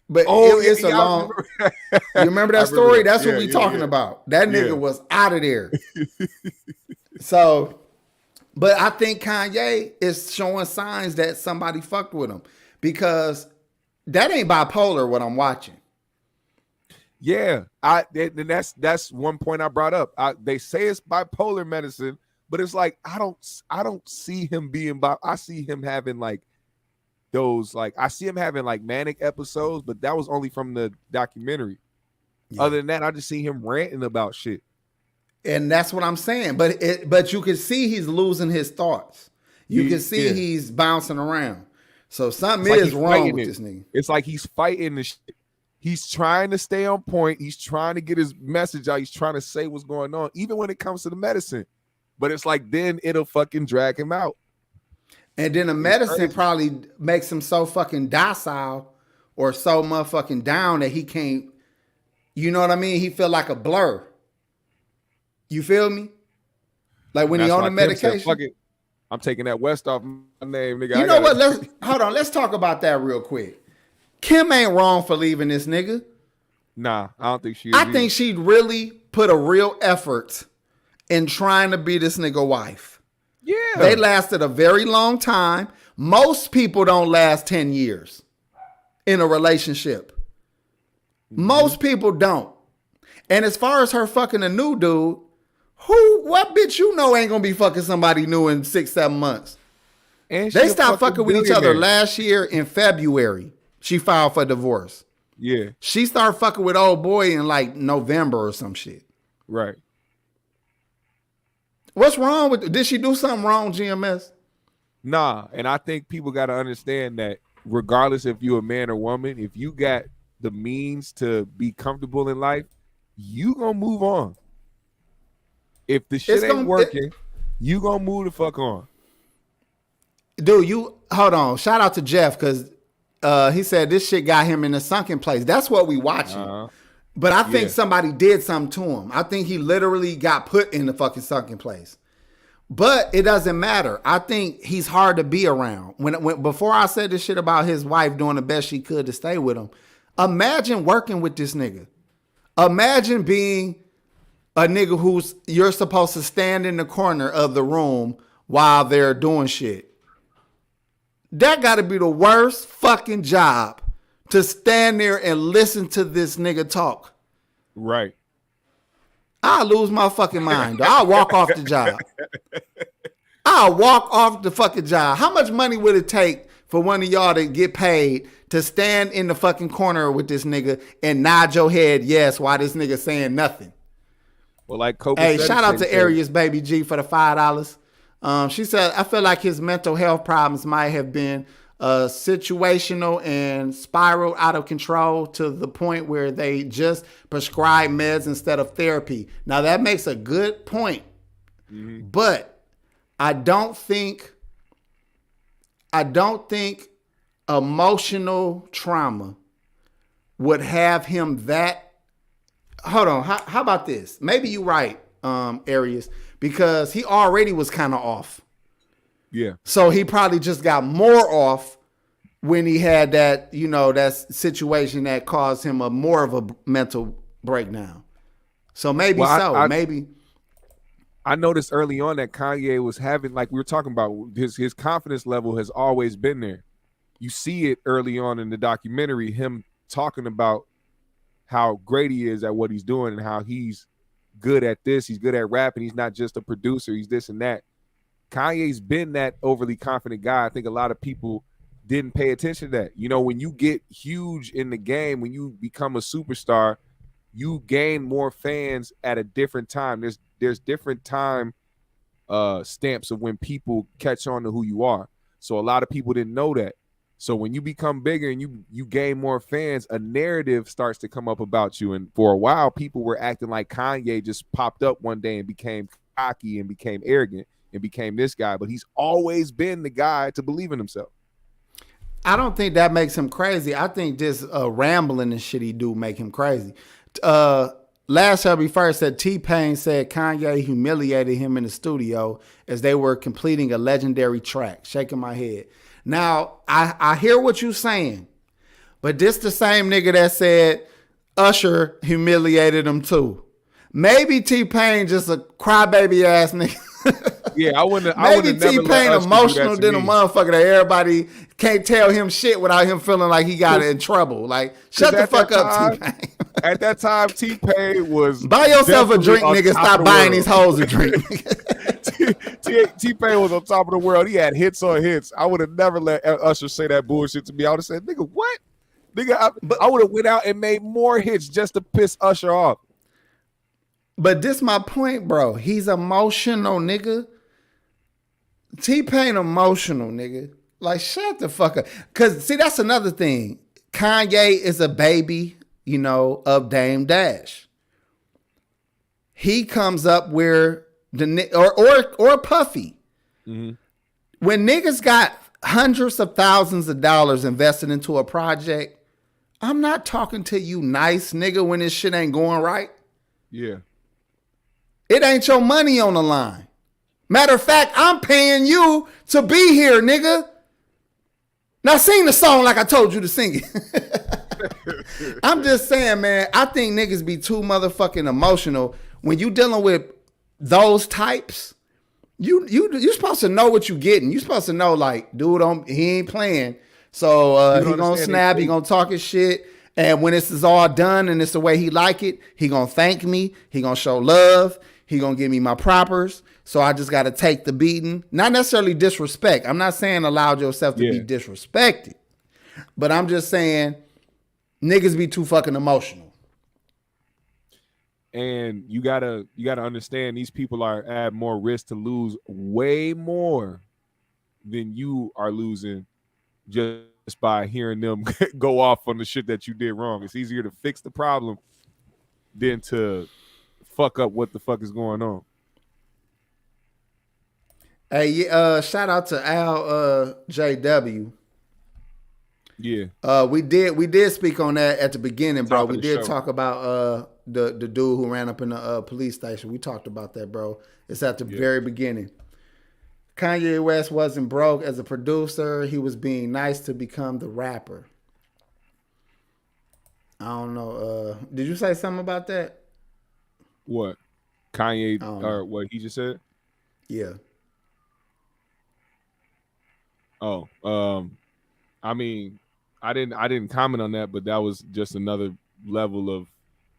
But it's a long. You remember that story? That's what we talking about. That nigga was out of there. So But I think Kanye is showing signs that somebody fucked with him because that ain't bipolar what I'm watching. Yeah, and that's one point I brought up. They say it's bipolar medicine, but it's like I don't see him being I see him having like those I see him having like manic episodes, but that was only from the documentary. Yeah. Other than that, I just see him ranting about shit. And that's what I'm saying. But you can see he's losing his thoughts. You can see he's bouncing around. So something is wrong with this nigga. It's like he's fighting the shit. He's trying to stay on point. He's trying to get his message out. He's trying to say what's going on, even when it comes to the medicine. But it's like then it'll fucking drag him out. And then the medicine probably makes him so fucking docile or so motherfucking down that he can't, you know what I mean? He feel like a blur. You feel me? Like when he on the medication. Said, fuck it. I'm taking that West off my name, nigga. You know what? Hold on. Let's talk about that real quick. Kim ain't wrong for leaving this nigga. Nah, I don't think she is. I think she really put a real effort in trying to be this nigga wife. Yeah. They lasted a very long time. Most people don't last 10 years in a relationship. Most people don't. And as far as her fucking a new dude, what bitch you know ain't gonna be fucking somebody new in 6-7 months? And they stopped fucking with each other last year in February. She filed for divorce. Yeah. She started fucking with old boy in like November or some shit. Right. What's wrong with, did she do something wrong, GMS? Nah, and I think people got to understand that regardless if you're a man or woman, if you got the means to be comfortable in life, you gonna move on. If the shit ain't working, you gonna move the fuck on. Dude, hold on. Shout out to Jeff because he said this shit got him in a sunken place. That's what we watching. But I think somebody did something to him. I think he literally got put in the fucking sunken place. But it doesn't matter. I think he's hard to be around. When before I said this shit about his wife doing the best she could to stay with him, imagine working with this nigga. Imagine being a nigga you're supposed to stand in the corner of the room while they're doing shit. That got to be the worst fucking job, to stand there and listen to this nigga talk. Right. I'll lose my fucking mind. I'll walk off the job. I'll walk off the fucking job. How much money would it take for one of y'all to get paid to stand in the fucking corner with this nigga and nod your head yes while this nigga saying nothing? Well, like Kobe hey, shout out to Arius Baby G for the $5. She said, I feel like his mental health problems might have been situational and spiraled out of control to the point where they just prescribe meds instead of therapy. Now, that makes a good point. Mm-hmm. But I don't think emotional trauma would have him that. Hold on. How about this? Maybe you're right, Arius, because he already was kind of off. Yeah. So he probably just got more off when he had that, that situation that caused him more of a mental breakdown. So maybe maybe. I noticed early on that Kanye was having, like we were talking about, his confidence level has always been there. You see it early on in the documentary, him talking about how great he is at what he's doing and how he's good at this. He's good at rapping. He's not just a producer. He's this and that. Kanye's been that overly confident guy. I think a lot of people didn't pay attention to that. When you get huge in the game, when you become a superstar, you gain more fans at a different time. There's different time stamps of when people catch on to who you are. So a lot of people didn't know that. So when you become bigger and you gain more fans, a narrative starts to come up about you. And for a while, people were acting like Kanye just popped up one day and became cocky and became arrogant and became this guy. But he's always been the guy to believe in himself. I don't think that makes him crazy. I think this rambling and shit he do make him crazy. Last time we first said T-Pain said Kanye humiliated him in the studio as they were completing a legendary track. Shaking my head. Now, I hear what you're saying, but this the same nigga that said Usher humiliated him too. Maybe T-Pain just a crybaby ass nigga. Yeah, I wouldn't. Maybe T-Pain emotional than a motherfucker that everybody can't tell him shit without him feeling like he got in trouble. Like, shut the fuck up, T-Pain. At that time, T-Pain was buy yourself a drink, nigga. Stop buying these hoes a drink. T-Pain was on top of the world. He had hits on hits. I would have never let Usher say that bullshit to me. I would have said, nigga, what? Nigga, I would have went out and made more hits just to piss Usher off. But this my point, bro. He's emotional, nigga. T-Pain emotional, nigga. Like, shut the fuck up. Because, see, that's another thing. Kanye is a baby, you know, of Dame Dash. He comes up where or Puffy. Mm-hmm. When niggas got hundreds of thousands of dollars invested into a project, I'm not talking to you nice, nigga, when this shit ain't going right. Yeah. It ain't your money on the line. Matter of fact, I'm paying you to be here, nigga. Now sing the song like I told you to sing it. I'm just saying, man, I think niggas be too motherfucking emotional. When you dealing with those types, you supposed to know what you getting. You supposed to know, like, dude, he ain't playing. So he gonna snap, he gonna talk his shit. And when this is all done and it's the way he like it, he gonna thank me. He gonna show love. He gonna give me my propers. So I just gotta take the beating. Not necessarily disrespect. I'm not saying allow yourself to be disrespected. But I'm just saying niggas be too fucking emotional. And you gotta understand these people are at more risk to lose way more than you are losing just by hearing them go off on the shit that you did wrong. It's easier to fix the problem than to fuck up what the fuck is going on. Hey, shout out to Al JW. Yeah. We did speak on that at the beginning, bro. We did talk about the dude who ran up in the police station. We talked about that, bro. It's at the very beginning. Kanye West wasn't broke as a producer. He was being nice to become the rapper. I don't know. Did you say something about that? What? Kanye or what he just said? Yeah. Oh, I mean, I didn't comment on that, but that was just another level of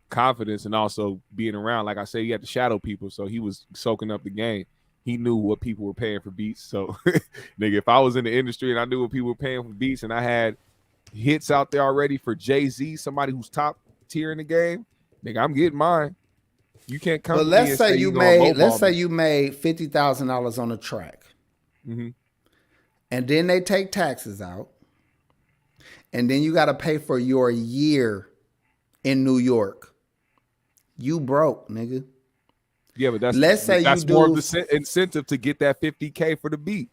confidence and also being around. Like I said, he had to shadow people, so he was soaking up the game. He knew what people were paying for beats. So, nigga, if I was in the industry and I knew what people were paying for beats and I had hits out there already for Jay-Z, somebody who's top tier in the game, nigga, I'm getting mine. You can't come. But let's say you made $50,000 on a track, and then they take taxes out, and then you got to pay for your year in New York. You broke, nigga. Yeah, but that's more of the incentive to get that $50K for the beat.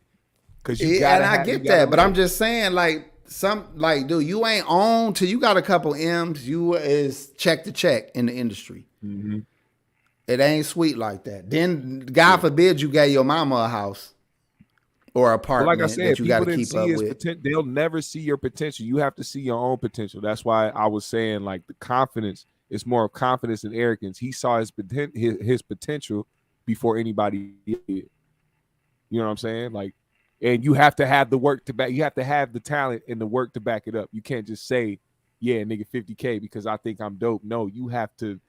Cause I get that, but I'm just saying, dude, you ain't on till you got a couple M's. You is check to check in the industry. Mm-hmm. It ain't sweet like that. Then, God forbid, you gave your mama a house or apartment like I said, that you got to keep up with. They'll never see your potential. You have to see your own potential. That's why I was saying, like, the confidence. It's more of confidence than arrogance. He saw his potential before anybody did. You know what I'm saying? Like, and you have to have the work to back. You have to have the talent and the work to back it up. You can't just say, "Yeah, nigga, $50K because I think I'm dope." No, you have to.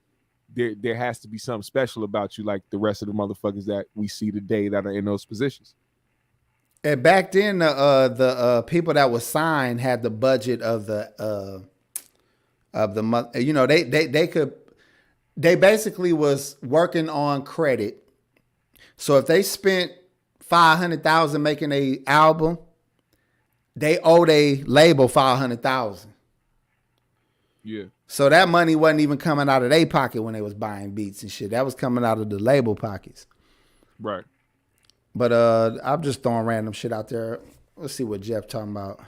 There has to be something special about you, like the rest of the motherfuckers that we see today that are in those positions. And back then, the people that was signed had the budget of the month. You know, they basically was working on credit. So if they spent $500,000 making a album, they owed a label $500,000. Yeah. So that money wasn't even coming out of their pocket when they was buying beats and shit. That was coming out of the label pockets. Right. But I'm just throwing random shit out there. Let's see what Jeff talking about.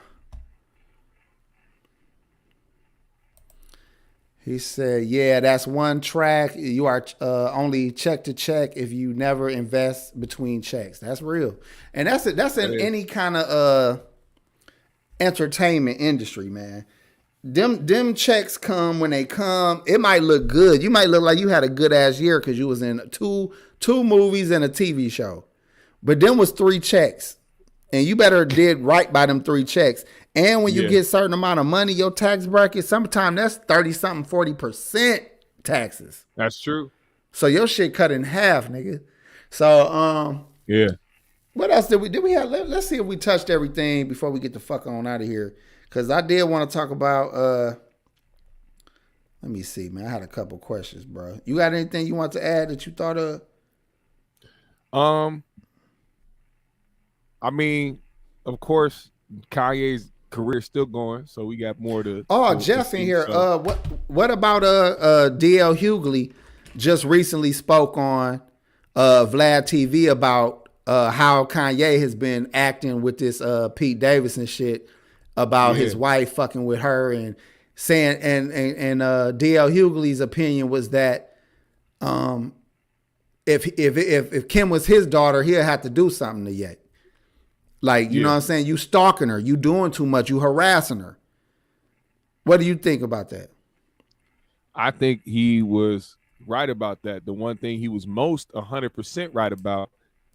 He said, yeah, that's one track. You are only check to check if you never invest between checks. That's real. And that's in any kind of entertainment industry, man. Them checks come when they come. It might look good. You might look like you had a good ass year because you was in two movies and a TV show. But them was 3 checks. And you better did right by them 3 checks. And when you get a certain amount of money, your tax bracket, sometimes that's 30-something, 40% taxes. That's true. So your shit cut in half, nigga. So yeah. What else did we have? Let's see if we touched everything before we get the fuck on out of here. Cause I did want to talk about let me see, man. I had a couple questions, bro. You got anything you want to add that you thought of? I mean, of course, Kanye's career still going, so we got more to. Jeff in here. So. What about DL Hughley just recently spoke on Vlad TV about how Kanye has been acting with this Pete Davidson shit about his wife fucking with her and saying and DL Hughley's opinion was that if Kim was his daughter, he'll have to do something to Ye. Like, you know what I'm saying? You stalking her, you doing too much, you harassing her. What do you think about that? I think he was right about that. The one thing he was most 100% right about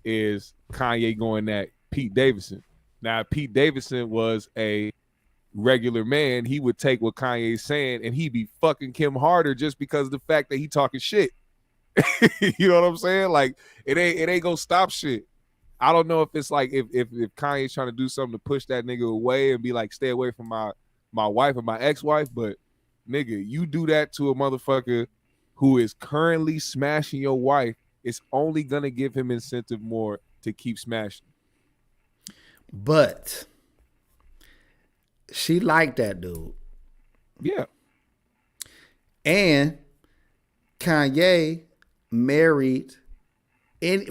is Kanye going at Pete Davidson. Now, if Pete Davidson was a regular man, he would take what Kanye's saying and he'd be fucking Kim harder just because of the fact that he talking shit. You know what I'm saying? Like, it ain't gonna stop shit. I don't know if it's like if Kanye's trying to do something to push that nigga away and be like, stay away from my wife or my ex-wife, but nigga, you do that to a motherfucker who is currently smashing your wife, it's only gonna give him incentive more to keep smashing. But she liked that dude. Yeah. And Kanye married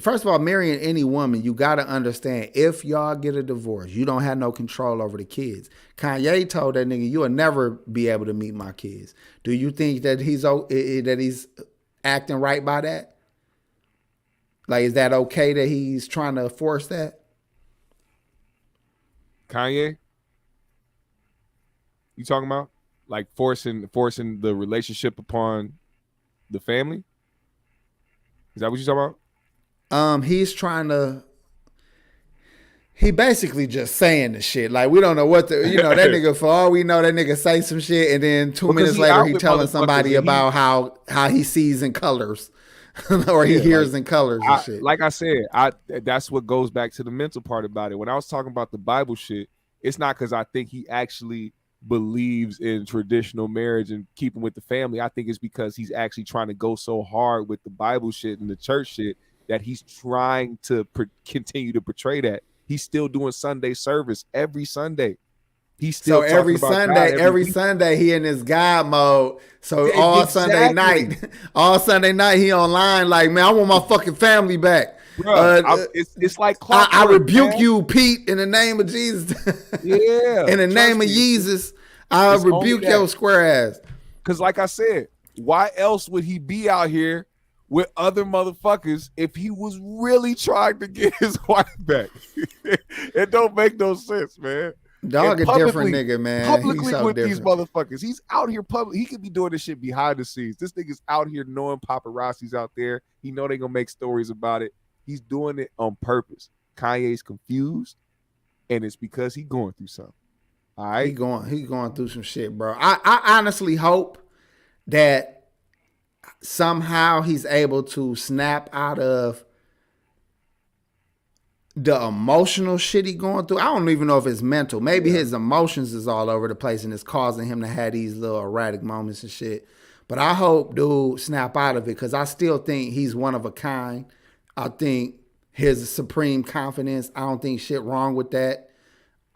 first of all, marrying any woman, you got to understand, if y'all get a divorce, you don't have no control over the kids. Kanye told that nigga, you'll never be able to meet my kids. Do you think that he's acting right by that? Like, is that okay that he's trying to force that? Kanye? You talking about? Like forcing the relationship upon the family? Is that what you talking about? He's trying to. He basically just saying the shit. Like, we don't know what that nigga, for all we know, that nigga say some shit and then 2 minutes later he telling somebody about how he sees in colors or he hears in colors and shit. Like I said, that's what goes back to the mental part about it. When I was talking about the Bible shit, it's not because I think he actually believes in traditional marriage and keeping with the family. I think it's because he's actually trying to go so hard with the Bible shit and the church shit that he's trying to continue to portray that. He's still doing Sunday service every Sunday. He's still every Sunday he in his God mode. So all Sunday night he online like, man, I want my fucking family back. Bro, it's like clockwork, I rebuke you, Pete, in the name of Jesus. Yeah. In the name of Jesus, I rebuke your square ass. Because like I said, why else would he be out here with other motherfuckers if he was really trying to get his wife back? It don't make no sense, man. Dog, a different nigga, man. Publicly with these motherfuckers. He's out here public. He could be doing this shit behind the scenes. This nigga's out here knowing paparazzi's out there. He know they gonna make stories about it. He's doing it on purpose. Kanye's confused, and it's because he's going through something. All right? He going through some shit, bro. I honestly hope that somehow he's able to snap out of the emotional shit he going through. I don't even know if it's mental. Maybe his emotions is all over the place and it's causing him to have these little erratic moments and shit. But I hope dude snap out of it, because I still think he's one of a kind. I think his supreme confidence, I don't think shit wrong with that.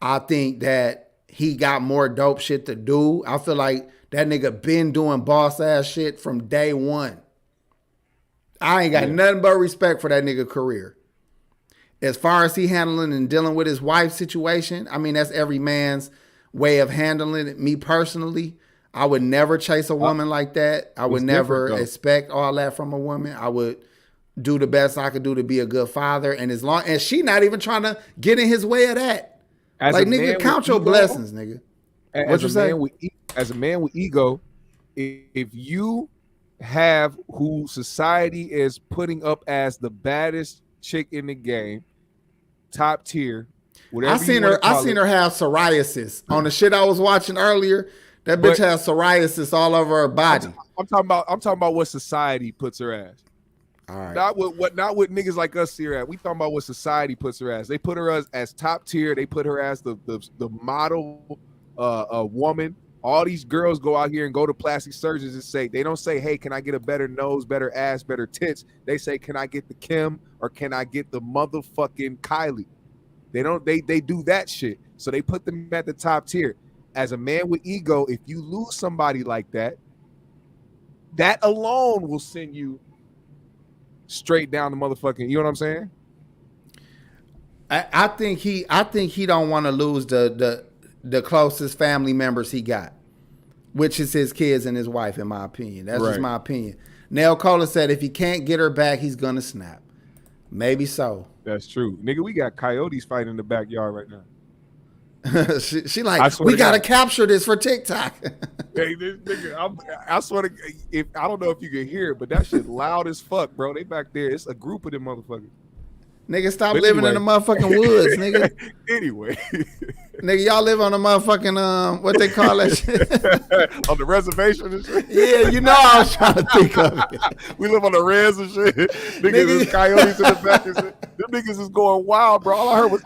I think that he got more dope shit to do. I feel like that nigga been doing boss ass shit from day one. I ain't got nothing but respect for that nigga career. As far as he handling and dealing with his wife's situation, I mean, that's every man's way of handling it. Me personally, I would never chase a woman like that. I would never expect all that from a woman. I would do the best I could do to be a good father. And as long as she not even trying to get in his way of that. Like, nigga, count your blessings, nigga. As a man with ego, if you have who society is putting up as the baddest chick in the game, top tier. I seen her have psoriasis on the shit I was watching earlier. That bitch has psoriasis all over her body. I'm talking about what society puts her as. All right. Not what niggas like us see her at. We talking about what society puts her as. They put her as top tier. They put her as the model woman. All these girls go out here and go to plastic surgeons and say, they don't say, hey, can I get a better nose, better ass, better tits? They say, can I get the Kim or can I get the motherfucking Kylie? They do that shit. So they put them at the top tier. As a man with ego, if you lose somebody like that, that alone will send you straight down the motherfucking, you know what I'm saying? I think he don't want to lose the closest family members he got, which is his kids and his wife, in my opinion. That's just my opinion. Nell Cola said if he can't get her back, he's gonna snap. Maybe so. That's true. Nigga, we got coyotes fighting in the backyard right now. she like, we gotta capture this for TikTok. Hey, this nigga, I swear to, if I don't know if you can hear it, but that shit loud as fuck, bro. They back there. It's a group of them motherfuckers. Nigga, stop living in the motherfucking woods, nigga. Anyway. Nigga, y'all live on the motherfucking, what they call that shit? On the reservation and shit? Yeah, you know I was trying to think of it. We live on the res and shit. Niggas is coyotes in the back and shit. Them niggas is going wild, bro. All I heard was...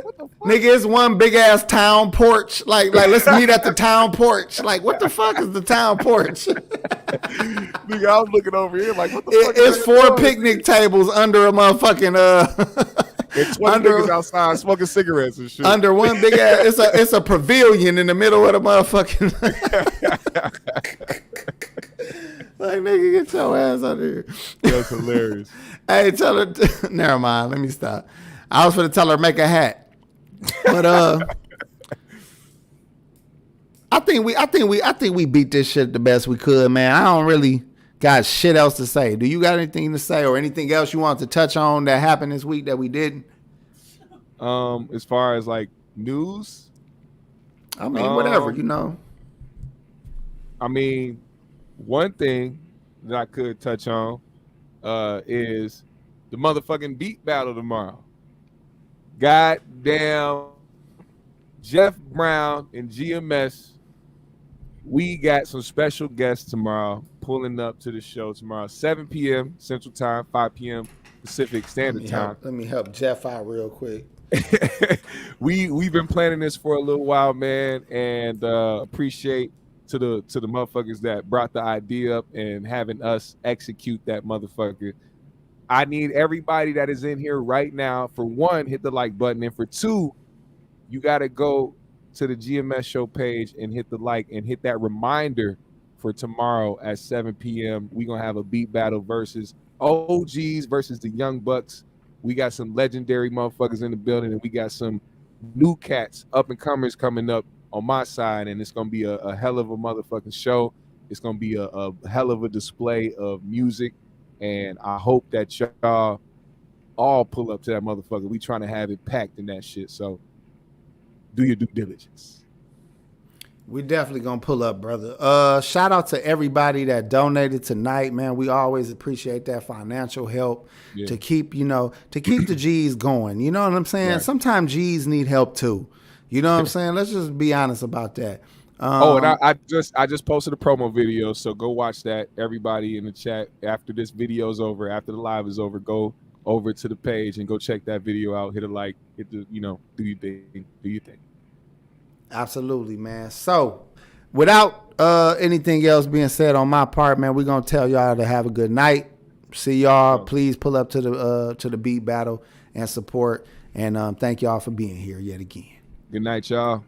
What the fuck? Nigga, it's one big ass town porch. Like let's meet at the town porch. Like, what the fuck is the town porch? Nigga, I was looking over here like, what the fuck? It's 4 picnic tables under a motherfucking It's 20 niggas outside smoking cigarettes and shit. Under one big ass, it's a pavilion in the middle of the motherfucking. Like, nigga, get your ass out of here. That's hilarious. Hey, tell her. Never mind. Let me stop. I was gonna tell her make a hat. But I think we beat this shit the best we could, man. I don't really got shit else to say. Do you got anything to say or anything else you want to touch on that happened this week that we didn't? As far as like news, I mean, whatever, you know. I mean, one thing that I could touch on is the motherfucking beat battle tomorrow. Goddamn, Jeff Brown and GMS. We got some special guests tomorrow pulling up to the show tomorrow, 7 p.m. Central Time, 5 p.m. Pacific Standard Time. Let me help Jeff out real quick. We've been planning this for a little while, man, and appreciate to the motherfuckers that brought the idea up and having us execute that motherfucker. I need everybody that is in here right now, for one, hit the like button, and for two, you got to go to the GMS show page and hit the like and hit that reminder for tomorrow at 7 p.m. We're going to have a beat battle versus OGs versus the Young Bucks. We got some legendary motherfuckers in the building, and we got some new cats, up-and-comers coming up on my side, and it's going to be a hell of a motherfucking show. It's going to be a hell of a display of music. And I hope that y'all all pull up to that motherfucker. We trying to have it packed in that shit. So do your due diligence. We definitely gonna pull up, brother. Shout out to everybody that donated tonight, man. We always appreciate that financial help to keep the G's going. You know what I'm saying? Right. Sometimes G's need help too. You know what I'm saying? Let's just be honest about that. And I just posted a promo video, so go watch that. Everybody in the chat, after this video is over, after the live is over, go over to the page and go check that video out. Hit a like, hit the, do your thing. Absolutely, man. So without anything else being said on my part, man, we're gonna tell y'all to have a good night. See y'all. Please pull up to the beat battle and support. And thank y'all for being here yet again. Good night, y'all.